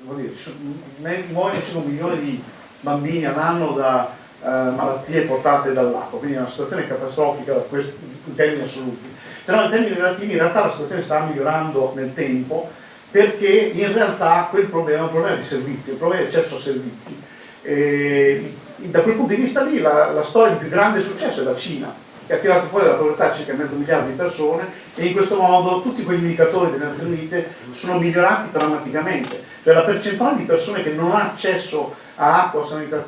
muoiono 5 milioni di bambini all'anno da malattie portate dall'acqua, quindi è una situazione catastrofica in termini assoluti. Però in termini relativi in realtà la situazione sta migliorando nel tempo, perché in realtà quel problema è un problema di servizi, un problema di accesso a servizi. Da quel punto di vista lì la storia di più grande successo è la Cina, che ha tirato fuori dalla povertà circa 500 miliardi di persone, e in questo modo tutti quegli indicatori delle Nazioni Unite sono migliorati drammaticamente. Cioè la percentuale di persone che non ha accesso a acqua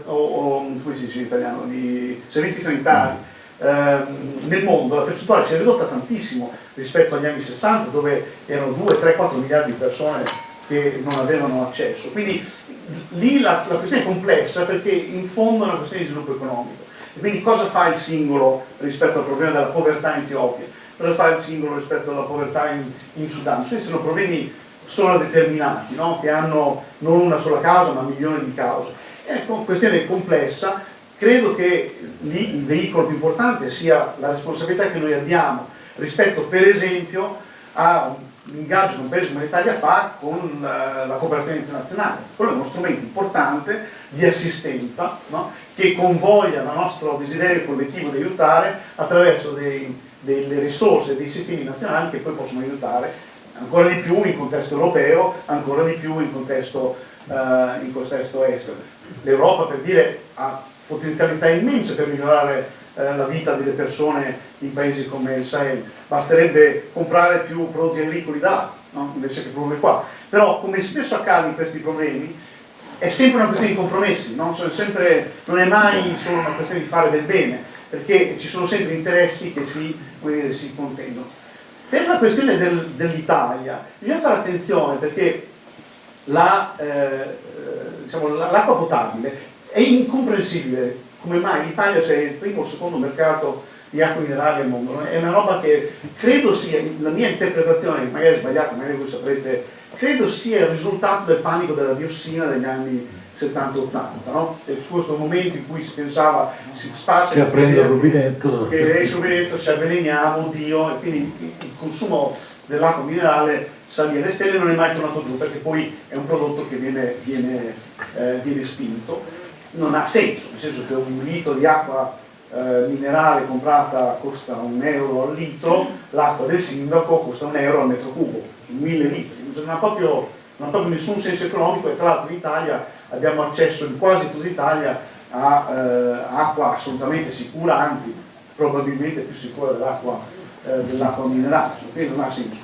o come si dice in italiano, di servizi sanitari nel mondo, la percentuale si è ridotta tantissimo rispetto agli anni 60, dove erano 2, 3, 4 miliardi di persone che non avevano accesso. Quindi lì la questione è complessa, perché in fondo è una questione di sviluppo economico. E quindi cosa fa il singolo rispetto al problema della povertà in Etiopia? Cosa fa il singolo rispetto alla povertà in Sudan? Questi sono problemi sovradeterminati, no? Che hanno non una sola causa ma milioni di cause. È una questione complessa. Credo che lì il veicolo più importante sia la responsabilità che noi abbiamo rispetto, per esempio, a un ingaggio che un paese come l'Italia fa con la cooperazione internazionale. Quello è uno strumento importante di assistenza, no? Che convoglia il nostro desiderio collettivo di aiutare attraverso delle risorse, dei sistemi nazionali che poi possono aiutare ancora di più in contesto europeo, ancora di più in contesto estero. L'Europa, per dire, ha potenzialità immense per migliorare la vita delle persone in paesi come il Sahel. Basterebbe comprare più prodotti agricoli là, no? Invece che produrre qua. Però, come spesso accade in questi problemi, è sempre una questione di compromessi, no? Non è mai solo una questione di fare del bene, perché ci sono sempre interessi che si contendono. Per la questione dell'Italia bisogna fare attenzione, perché l'acqua potabile è incomprensibile come mai l'Italia sia il primo o secondo mercato di acqua minerale al mondo. È una roba che credo sia, la mia interpretazione, magari è sbagliata, magari voi saprete, credo sia il risultato del panico della diossina degli anni 70-80, no? È questo momento in cui si pensava, si aprendo il rubinetto, che esce il rubinetto, ci avveleniamo, oddio, e quindi il consumo dell'acqua minerale salì alle stelle e non è mai tornato giù, perché poi è un prodotto che viene spinto. Non ha senso, nel senso che un litro di acqua minerale comprata costa €1 al litro, l'acqua del sindaco costa €1 al metro cubo, 1000 litri, non ha proprio nessun senso economico. E tra l'altro in Italia abbiamo accesso in quasi tutta Italia ha acqua assolutamente sicura, anzi probabilmente più sicura dell'acqua minerale, quindi non ha senso.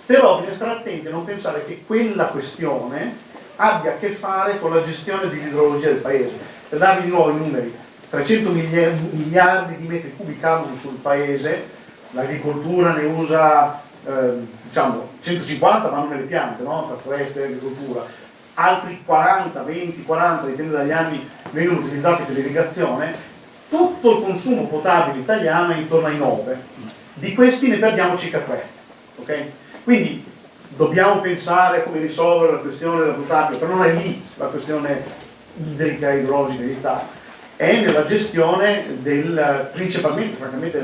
Però bisogna stare attenti a non pensare che quella questione abbia a che fare con la gestione dell'idrologia del paese. Per darvi di nuovo i numeri, 300 miliardi di metri cubi cadono sul paese, l'agricoltura ne usa diciamo 150, ma non nelle piante, no? Per foreste e agricoltura, altri 40, 20, 40, dipende dagli anni, vengono utilizzati per l'irrigazione. Tutto il consumo potabile italiano è intorno ai 9, di questi ne perdiamo circa 3, okay? Quindi dobbiamo pensare a come risolvere la questione della potabile, però non è lì la questione idrica e idrologica dell'Italia, è nella gestione principalmente francamente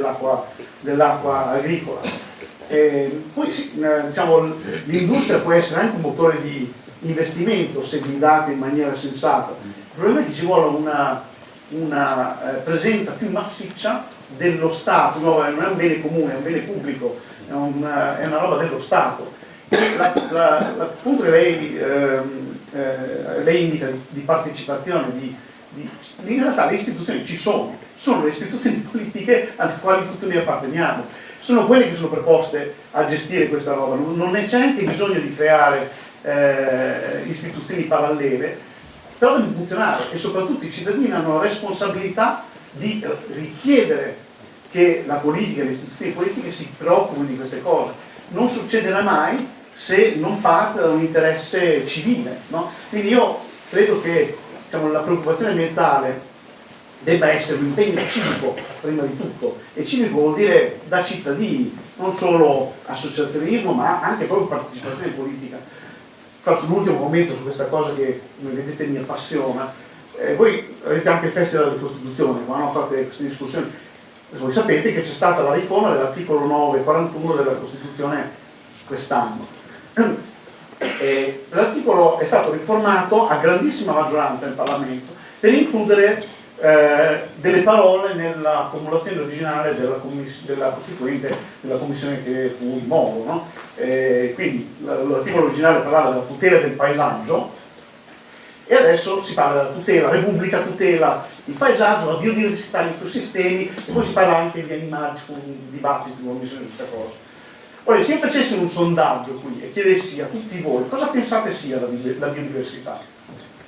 dell'acqua agricola. Poi sì, diciamo, l'industria può essere anche un motore di investimento se guidata in maniera sensata. Il problema è che ci vuole una presenza più massiccia dello Stato, no, non è un bene comune, è un bene pubblico, è una roba dello Stato. Appunto che lei indica di partecipazione, in realtà le istituzioni ci sono le istituzioni politiche alle quali tutti noi apparteniamo, sono quelle che sono preposte a gestire questa roba, non c'è anche bisogno di creare istituzioni parallele, però devono funzionare e soprattutto i cittadini hanno la responsabilità di richiedere che la politica e le istituzioni politiche si preoccupino di queste cose. Non succederà mai se non parte da un interesse civile, no? Quindi io credo che, diciamo, la preoccupazione ambientale debba essere un impegno civico prima di tutto, e civico vuol dire da cittadini, non solo associazionismo ma anche proprio partecipazione politica. Faccio un ultimo commento su questa cosa che, come vedete, mi appassiona. Voi avete anche il Festival della Costituzione, quando fate queste discussioni, voi sapete che c'è stata la riforma dell'articolo 941 della Costituzione quest'anno. L'articolo è stato riformato a grandissima maggioranza in Parlamento per includere delle parole nella formulazione originale della Costituente, della Commissione che fu in Moro, no? Quindi l'articolo originale parlava della tutela del paesaggio e adesso si parla della tutela, Repubblica tutela il paesaggio, la biodiversità, gli ecosistemi, e poi si parla anche di animali, su un dibattito, non bisogna di questa cosa. Ora, se io facessi un sondaggio qui e chiedessi a tutti voi cosa pensate sia la biodiversità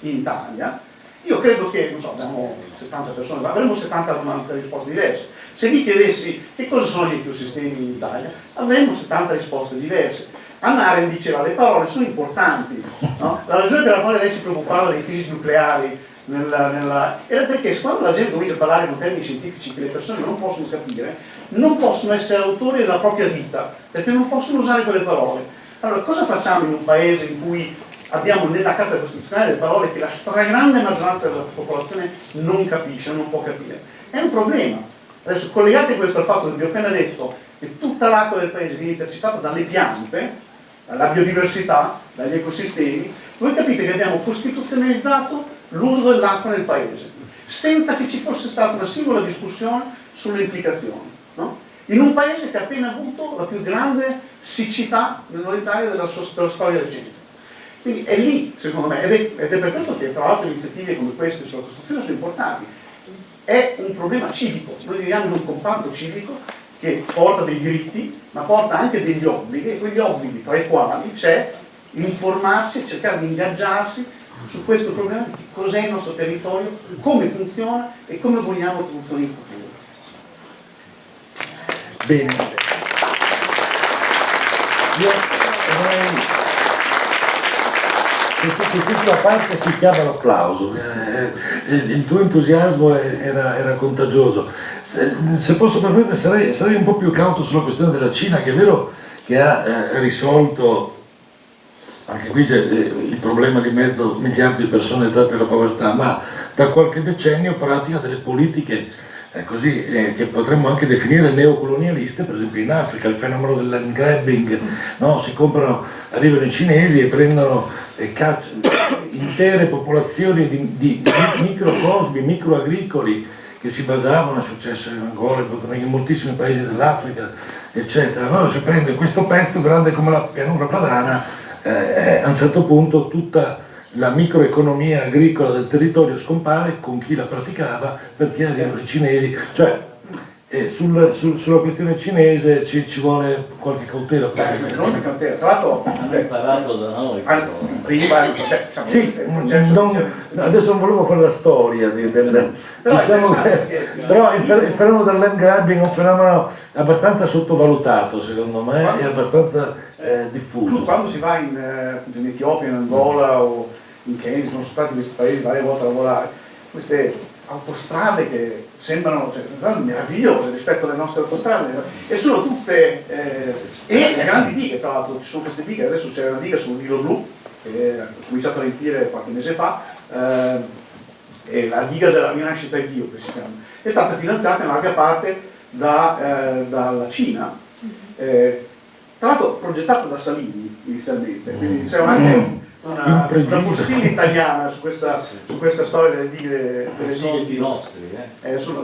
in Italia, io credo che, non so, abbiamo 70 persone, avremo 70 risposte diverse. Se vi chiedessi che cosa sono gli ecosistemi in Italia, avremo 70 risposte diverse. Hannah Arendt diceva le parole sono importanti, no? La ragione per la quale lei si preoccupava dei fisici nucleari era perché quando la gente comincia a parlare con termini scientifici che le persone non possono capire, non possono essere autori della propria vita, perché non possono usare quelle parole. Allora, cosa facciamo in un paese in cui abbiamo nella Carta Costituzionale le parole che la stragrande maggioranza della popolazione non capisce, non può capire? È un problema. Adesso, collegate questo al fatto che vi ho appena detto che tutta l'acqua del paese viene intercettata dalle piante, dalla biodiversità, dagli ecosistemi, voi capite che abbiamo costituzionalizzato l'uso dell'acqua nel paese, senza che ci fosse stata una singola discussione sulle implicazioni, no? In un paese che ha appena avuto la più grande siccità nell'Italia della storia recente. Quindi è lì, secondo me, ed è per questo che tra l'altro iniziative come queste sulla Costituzione sono importanti. È un problema civico, noi viviamo in un comparto civico che porta dei diritti, ma porta anche degli obblighi, e quegli obblighi tra i quali c'è informarsi e cercare di ingaggiarsi su questo problema di cos'è il nostro territorio, come funziona e come vogliamo che funzioni in futuro. Bene. Io quest'ultima parte si chiama l'applauso, il tuo entusiasmo era contagioso. Se posso permettere sarei un po' più cauto sulla questione della Cina, che è vero che ha risolto anche qui c'è il problema di mezzo miliardo di persone tratte dalla povertà, ma da qualche decennio pratica delle politiche che potremmo anche definire neocolonialiste. Per esempio in Africa il fenomeno del land grabbing, no? Arrivano i cinesi e prendono e cacciano intere popolazioni di microcosmi, microagricoli che si basavano, è successo in Angola, in moltissimi paesi dell'Africa, eccetera. No? Si prende questo pezzo grande come la pianura padana, a un certo punto tutta la microeconomia agricola del territorio scompare con chi la praticava, perché arrivano i cinesi, cioè sulla questione cinese ci vuole qualche cautela. Non è cautela, tra l'altro Hanno imparato da noi. prima Sì, adesso non volevo fare la storia però il fenomeno del land grabbing è un fenomeno abbastanza sottovalutato, secondo me, è abbastanza diffuso. Quando si va in Etiopia, in Angola o in Kenya, sono stati in questi paesi varie volte a lavorare, queste autostrade che sembrano meravigliose rispetto alle nostre autostrade, e sono tutte e le grandi dighe, tra l'altro ci sono queste dighe, adesso c'è una diga sul Nilo Blu che ha cominciato a riempire qualche mese fa, e la diga della rinascita etiope si chiama, è stata finanziata in larga parte dalla Cina, tra l'altro progettata da Salini inizialmente, quindi c'è anche una postilla italiana su questa storia delle dighe Soldi nostri,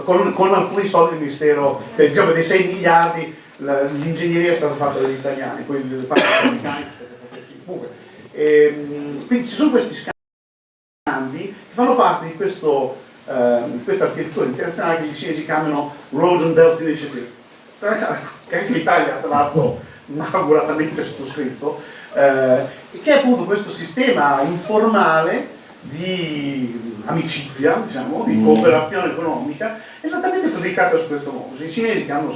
con alcuni soldi del Ministero, diciamo dei 6 miliardi l'ingegneria è stata fatta dagli italiani, poi le parti americane. Quindi ci sono questi scambi che fanno parte di questa architettura internazionale che i cinesi chiamano Road and Belt Initiative, che anche l'Italia tra l'altro auguratamente sottoscritto, che è appunto questo sistema informale di amicizia, diciamo, di cooperazione economica, esattamente predicato su questo modo. I cinesi che hanno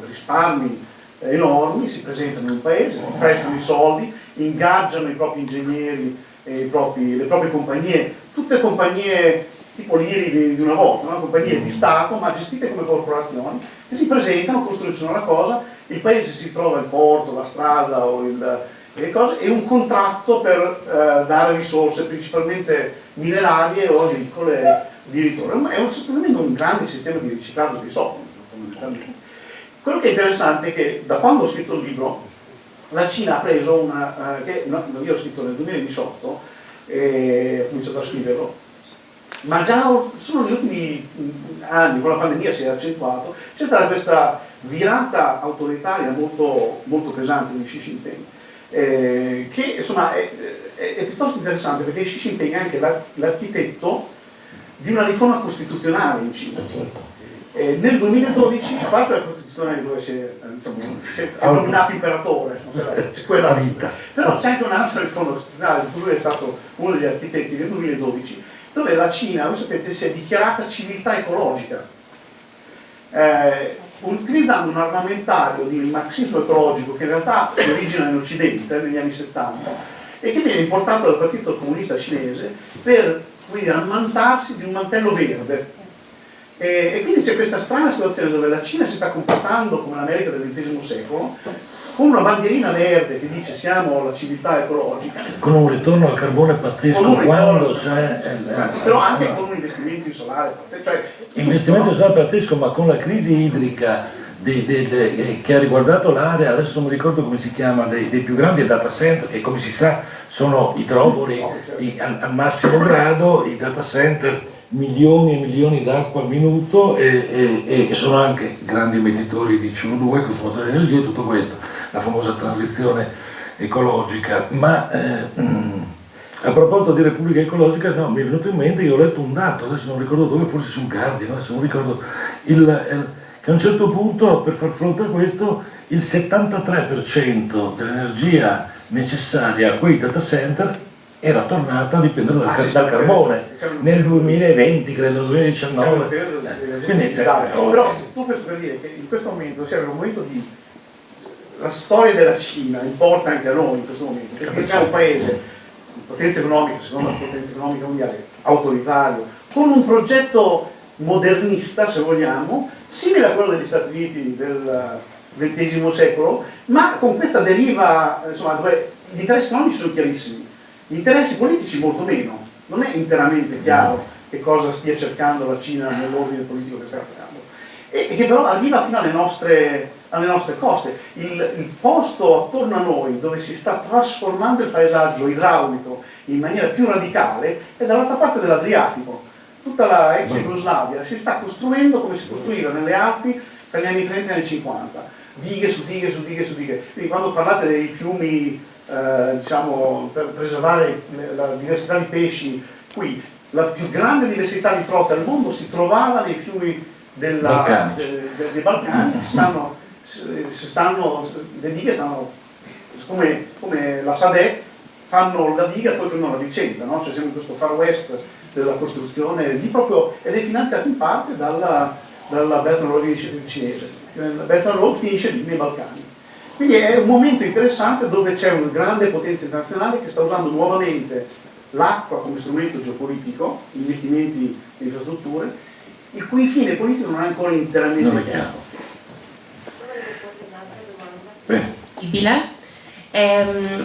risparmi enormi si presentano in un paese, prestano i soldi, ingaggiano i propri ingegneri, le proprie compagnie, tutte compagnie tipo l'IRI di una volta, compagnie di Stato ma gestite come corporazioni, che si presentano, costruiscono la cosa, il paese si trova il porto, la strada o le cose, e un contratto per dare risorse principalmente minerarie o agricole di ritorno. È sostanzialmente un grande sistema di riciclaggio dei soldi, fondamentalmente. Quello che è interessante è che da quando ho scritto il libro la Cina ha preso io l'ho scritto nel 2018 e ho cominciato a scriverlo, ma già sono negli ultimi anni, con la pandemia si è accentuato, c'è stata questa virata autoritaria molto, molto pesante di Xi Jinping, che insomma è piuttosto interessante, perché Xi Jinping è anche l'architetto di una riforma costituzionale in Cina. Nel 2012, a parte la Costituzione dove si è nominato imperatore, c'è quella vita, però c'è anche un'altra riforma costituzionale, di cui lui è stato uno degli architetti nel 2012, dove la Cina, voi sapete, si è dichiarata civiltà ecologica, utilizzando un armamentario di marxismo ecologico che in realtà si origina in Occidente negli anni 70 e che viene importato dal Partito Comunista Cinese per ammantarsi di un mantello verde. E quindi c'è questa strana situazione dove la Cina si sta comportando come l'America del XX secolo, con una bandierina verde che dice siamo la civiltà ecologica, con un ritorno al carbone pazzesco, quando c'è però anche con un investimento in solare pazzesco, investimento in solare pazzesco, ma con la crisi idrica che ha riguardato l'area, adesso non mi ricordo come si chiama, dei più grandi data center, che come si sa sono idrovori al massimo grado, i data center, milioni e milioni d'acqua al minuto, e sono anche grandi emettitori di CO2, consumatori di energia, tutto questo, la famosa transizione ecologica. Ma a proposito di Repubblica Ecologica, no, mi è venuto in mente, io ho letto un dato, adesso non ricordo dove, forse su un Guardian, adesso non ricordo, che a un certo punto, per far fronte a questo, il 73% dell'energia necessaria a quei data center era tornata a dipendere dal carbone nel 2020, credo, 2019. Quindi, però tu questo per dire che in questo momento siamo in un momento di la storia della Cina importa anche a noi in questo momento, perché siamo un paese con potenza economica, seconda potenza economica mondiale, autoritario, con un progetto modernista, se vogliamo, simile a quello degli Stati Uniti del XX secolo, ma con questa deriva, insomma, dove gli interessi economici sono chiarissimi. Gli interessi politici molto meno, non è interamente chiaro che cosa stia cercando la Cina nell'ordine politico che sta creando, e che però arriva fino alle nostre coste. Il posto attorno a noi dove si sta trasformando il paesaggio idraulico in maniera più radicale è dall'altra parte dell'Adriatico. Tutta la ex Jugoslavia si sta costruendo come si costruiva nelle Alpi tra gli anni 30 e gli anni 50, dighe su dighe su dighe su dighe. Quindi quando parlate dei fiumi diciamo, per preservare la diversità di pesci. Qui la più grande diversità di trote al mondo si trovava nei fiumi dei Balcani, le dighe stanno come la Sadè, fanno la diga e poi prendono la Vicenza, no? Cioè siamo in questo far west della costruzione ed è finanziato in parte dalla Belt and Road cinese. La Belt and Road finisce lì nei Balcani. Quindi è un momento interessante dove c'è una grande potenza internazionale che sta usando nuovamente l'acqua come strumento geopolitico, investimenti in infrastrutture, il cui fine politico non è ancora interamente chiaro.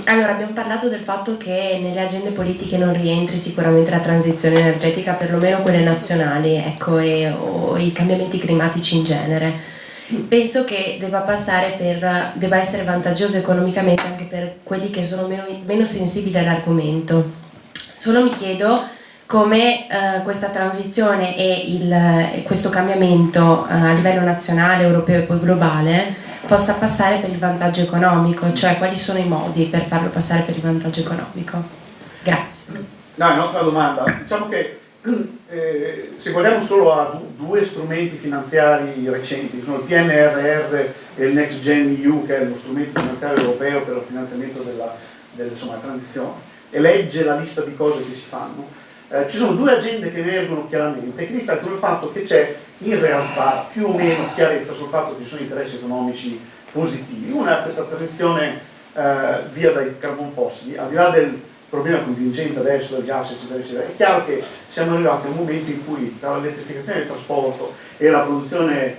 Allora, abbiamo parlato del fatto che nelle agende politiche non rientri sicuramente la transizione energetica, perlomeno quelle nazionali, ecco, o i cambiamenti climatici in genere. Penso che debba essere vantaggioso economicamente anche per quelli che sono meno sensibili all'argomento. Solo mi chiedo come questa transizione e questo cambiamento a livello nazionale, europeo e poi globale possa passare per il vantaggio economico, cioè quali sono i modi per farlo passare per il vantaggio economico? Grazie. No, è un'altra domanda. Diciamo che se guardiamo solo a due strumenti finanziari recenti, che sono il PNRR e il Next Gen EU, che è lo strumento finanziario europeo per il finanziamento della transizione, e legge la lista di cose che si fanno, ci sono due agende che emergono chiaramente, che riflettono il fatto che c'è in realtà più o meno chiarezza sul fatto che ci sono interessi economici positivi. Una è questa transizione via dai carbon fossili, al di là del problema contingente adesso del gas, eccetera, eccetera. È chiaro che siamo arrivati a un momento in cui tra l'elettrificazione del trasporto e la produzione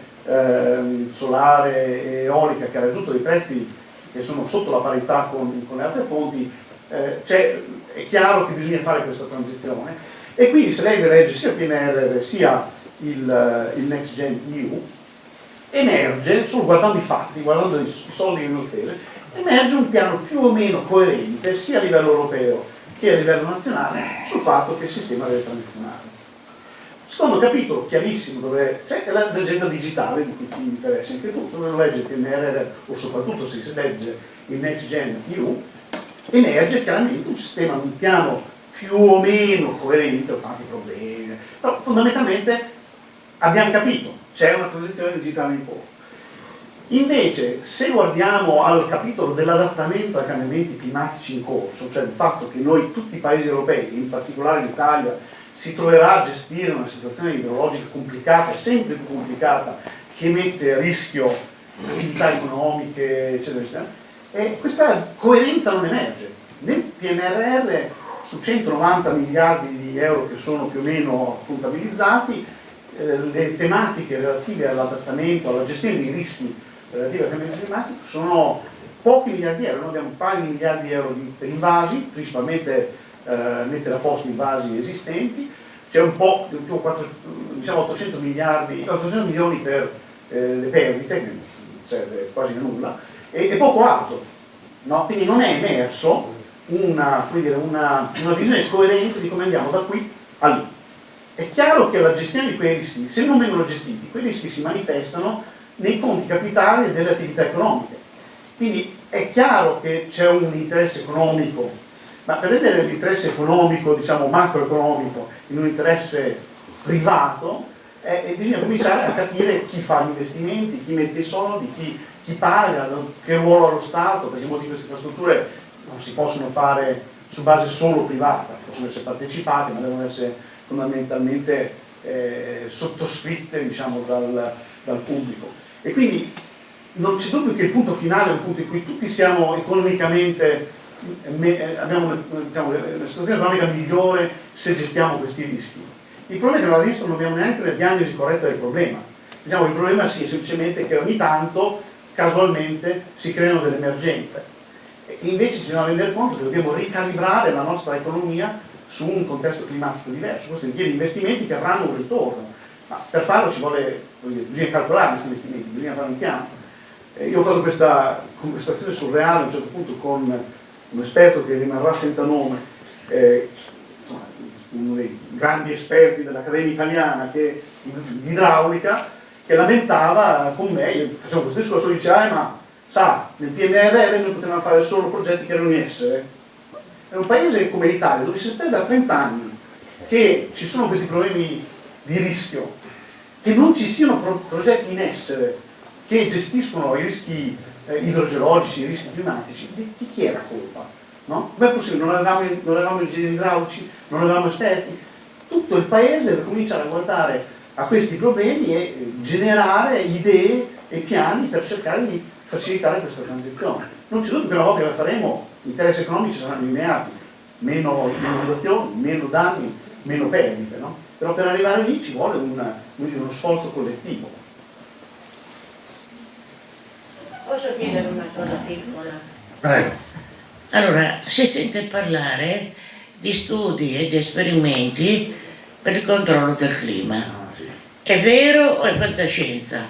solare e eolica, che ha raggiunto dei prezzi che sono sotto la parità con le altre fonti, è chiaro che bisogna fare questa transizione, e quindi se lei legge sia il PNRR sia il Next Gen EU, emerge, solo guardando i fatti, guardando i soldi che vengono spesi, emerge un piano più o meno coerente sia a livello europeo che a livello nazionale sul fatto che il sistema deve transizionare. Secondo capitolo chiarissimo dove c'è l'agenda digitale di cui ti interessa anche tu, se uno legge il PNRR o soprattutto se si legge il Next Gen EU, emerge chiaramente un sistema, un piano più o meno coerente, ho tanti problemi, però fondamentalmente abbiamo capito, c'è una transizione digitale in corso. Invece, se guardiamo al capitolo dell'adattamento ai cambiamenti climatici in corso, cioè il fatto che noi, tutti i paesi europei, in particolare l'Italia, si troverà a gestire una situazione idrologica complicata, sempre più complicata, che mette a rischio attività economiche, eccetera, eccetera, e questa coerenza non emerge. Nel PNRR, su 190 miliardi di euro che sono più o meno contabilizzati, le tematiche relative all'adattamento, alla gestione dei rischi relativi al cambiamento climatico sono pochi miliardi di euro. Noi abbiamo un paio di miliardi di euro per invasi, principalmente mettere a posto invasi esistenti, c'è un po' più, diciamo 800 milioni per le perdite, che non serve quasi a nulla, e poco altro, no? Quindi non è emerso una visione coerente di come andiamo da qui a lì. È chiaro che la gestione di quei rischi, se non vengono gestiti, quei rischi si manifestano nei conti capitali delle attività economiche. Quindi è chiaro che c'è un interesse economico, ma per vedere l'interesse economico, diciamo macroeconomico, in un interesse privato, bisogna cominciare a capire chi fa gli investimenti, chi mette i soldi, chi paga, che ruolo ha lo Stato, perché molti di queste infrastrutture non si possono fare su base solo privata, possono essere partecipate, ma devono essere fondamentalmente sottoscritte, diciamo, dal pubblico. E quindi non c'è dubbio che il punto finale è un punto in cui tutti siamo economicamente, abbiamo, diciamo, una situazione economica migliore se gestiamo questi rischi. Il problema è che adesso non abbiamo neanche una diagnosi corretta del problema. Diciamo, il problema sia semplicemente che ogni tanto, casualmente, si creano delle emergenze. E invece ci dobbiamo rendere conto che dobbiamo ricalibrare la nostra economia su un contesto climatico diverso. Questo richiede investimenti che avranno un ritorno, ma per farlo ci vuole, bisogna calcolare questi investimenti, bisogna fare un piano. Io ho fatto questa conversazione surreale a un certo punto con un esperto che rimarrà senza nome, uno dei grandi esperti dell'Accademia Italiana che, di idraulica, che lamentava con me, io facevo questo discorso, diceva, ma sa, nel PNRR noi potevamo fare solo progetti che erano in essere. È un paese come l'Italia, dove si aspetta da 30 anni che ci sono questi problemi di rischio, che non ci siano progetti in essere che gestiscono i rischi idrogeologici, i rischi climatici, di chi è la colpa? No? Come è possibile? Non avevamo ingegneri idraulici, non avevamo esperti. Tutto il paese deve cominciare a guardare a questi problemi e generare idee e piani per cercare di facilitare questa transizione. Non c'è dubbio che una volta che la faremo, gli interessi economici saranno lineati, meno inondazioni, meno danni, meno perdite, no? Però per arrivare lì ci vuole uno sforzo collettivo. Posso chiedere una cosa piccola? Prego. Allora, si sente parlare di studi e di esperimenti per il controllo del clima. È vero o è fantascienza?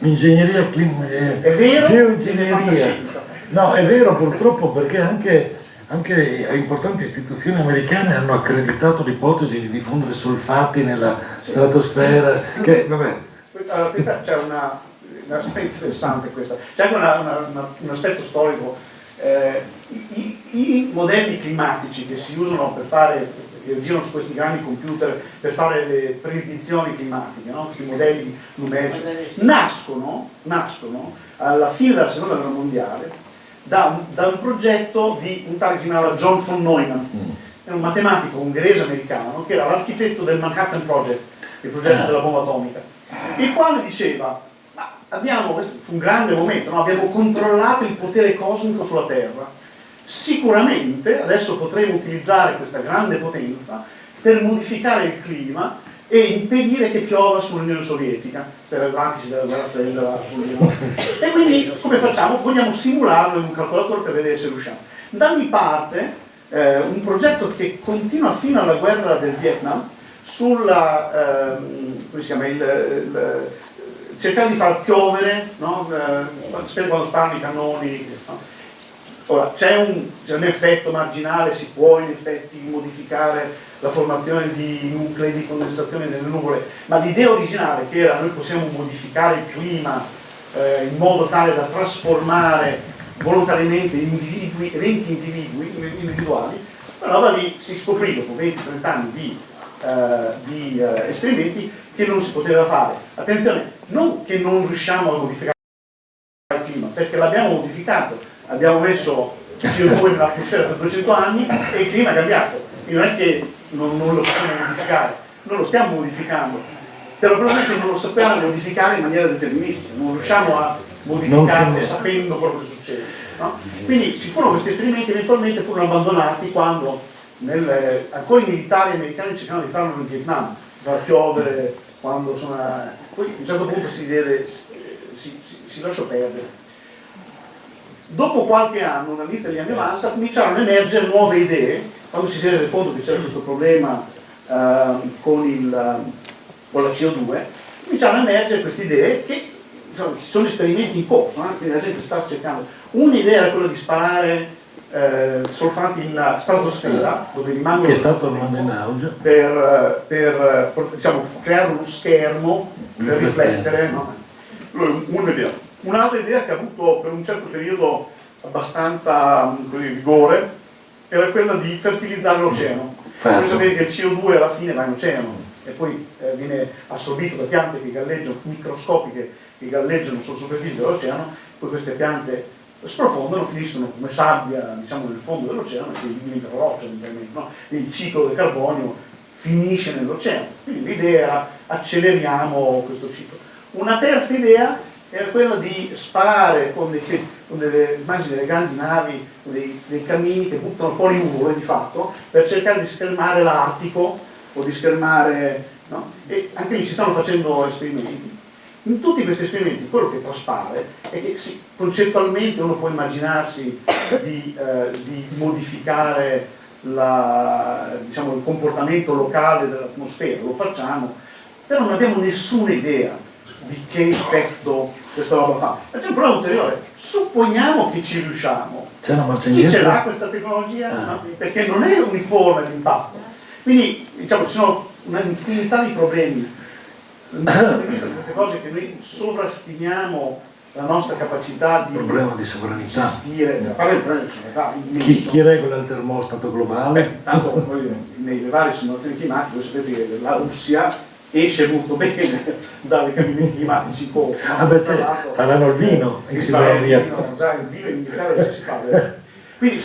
Ingegneria, È vero? geoingegneria. No, è vero purtroppo, perché anche importanti istituzioni americane hanno accreditato l'ipotesi di diffondere solfati nella stratosfera, che vabbè. Questa c'è un aspetto interessante, c'è anche un aspetto storico. I modelli climatici che si usano per fare, che girano su questi grandi computer per fare le predizioni climatiche, no? Questi modelli numerici, nascono alla fine della seconda guerra mondiale da un progetto di un tale che si chiamava John von Neumann, è un matematico ungherese americano che era l'architetto del Manhattan Project, il progetto della bomba atomica, il quale diceva: abbiamo un grande momento, no? Abbiamo controllato il potere cosmico sulla Terra, sicuramente adesso potremo utilizzare questa grande potenza per modificare il clima e impedire che piova sull'Unione Sovietica, se era l'antici della guerra fredda, e quindi come facciamo? Vogliamo simularlo in un calcolatore per vedere se riusciamo. Da mi parte un progetto che continua fino alla guerra del Vietnam sulla come si chiama, cercare di far piovere, no? Quando sparano i cannoni, no? Ora, c'è un effetto marginale, si può in effetti modificare la formazione di nuclei di condensazione nelle nuvole, ma l'idea originale, che era noi possiamo modificare il clima in modo tale da trasformare volontariamente eventi individuali, quella roba lì si scoprì dopo 20-30 anni di esperimenti che non si poteva fare. Attenzione, non che non riusciamo a modificare il clima, perché l'abbiamo modificato. Abbiamo messo CO2 nell'atmosfera per 200 anni e il clima è cambiato. Quindi non è che non lo possiamo modificare, noi lo stiamo modificando, però probabilmente non lo sappiamo modificare in maniera deterministica, non riusciamo a modificarlo sapendo quello che succede. No? Quindi ci furono questi esperimenti, eventualmente furono abbandonati quando ancora i militari americani cercavano di farlo in Vietnam, far piovere quando poi a un certo punto si lasciò perdere. Dopo qualche anno, all'inizio degli anni 90, cominciarono ad emergere nuove idee, quando si rese conto che c'era questo problema con la CO2, cominciarono ad emergere queste idee che ci sono esperimenti in corso, quindi la gente sta cercando. Un'idea era quella di sparare solfati in stratosfera, dove rimangono, che è stato ormai in auge, per creare uno schermo per riflettere, no? Un'idea. Un'altra idea che ha avuto per un certo periodo abbastanza vigore era quella di fertilizzare l'oceano. Voi sapete che il CO2 alla fine va in oceano e poi viene assorbito da piante che galleggiano, microscopiche, che galleggiano sulla superficie dell'oceano, poi queste piante sprofondano, finiscono come sabbia, diciamo, nel fondo dell'oceano e quindi diventano roccia, no? Il ciclo del carbonio finisce nell'oceano. Quindi l'idea, acceleriamo questo ciclo. Una terza idea era quella di sparare con delle grandi navi, dei cammini che buttano fuori nuvole di fatto, per cercare di schermare l'Artico o di schermare, no? E anche lì si stanno facendo esperimenti. In tutti questi esperimenti quello che traspare è che concettualmente uno può immaginarsi di modificare il comportamento locale dell'atmosfera, lo facciamo, però non abbiamo nessuna idea di che effetto questa roba fa. C'è un problema ulteriore: supponiamo che ci riusciamo, chi ce l'ha questa tecnologia? No? Perché non è uniforme l'impatto, quindi diciamo ci sono un'infinità di problemi. Dal punto di vista di queste cose che noi sovrastimiamo la nostra capacità di Problema di sovranità. gestire, a parte il problema di sovranità, Chi regola il termostato globale? tanto nelle varie simulazioni climatiche voi sapete che la Russia esce molto bene dai cambiamenti climatici in corso. Ah beh, faranno il vino in Siberia. Il vino in Inghilterra si fa. Quindi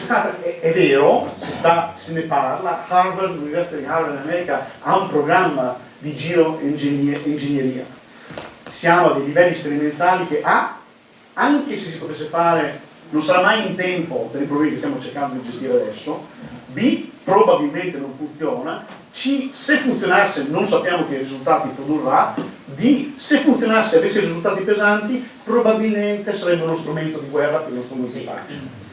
è vero, se ne parla, l'Università di Harvard in America ha un programma di geoingegneria. Siamo a dei livelli sperimentali che anche se si potesse fare, non sarà mai in tempo per i problemi che stiamo cercando di gestire adesso. B, probabilmente non funziona. C, se funzionasse non sappiamo che risultati produrrà. D, se funzionasse e avesse risultati pesanti, probabilmente sarebbe uno strumento di guerra per uno strumento di pace.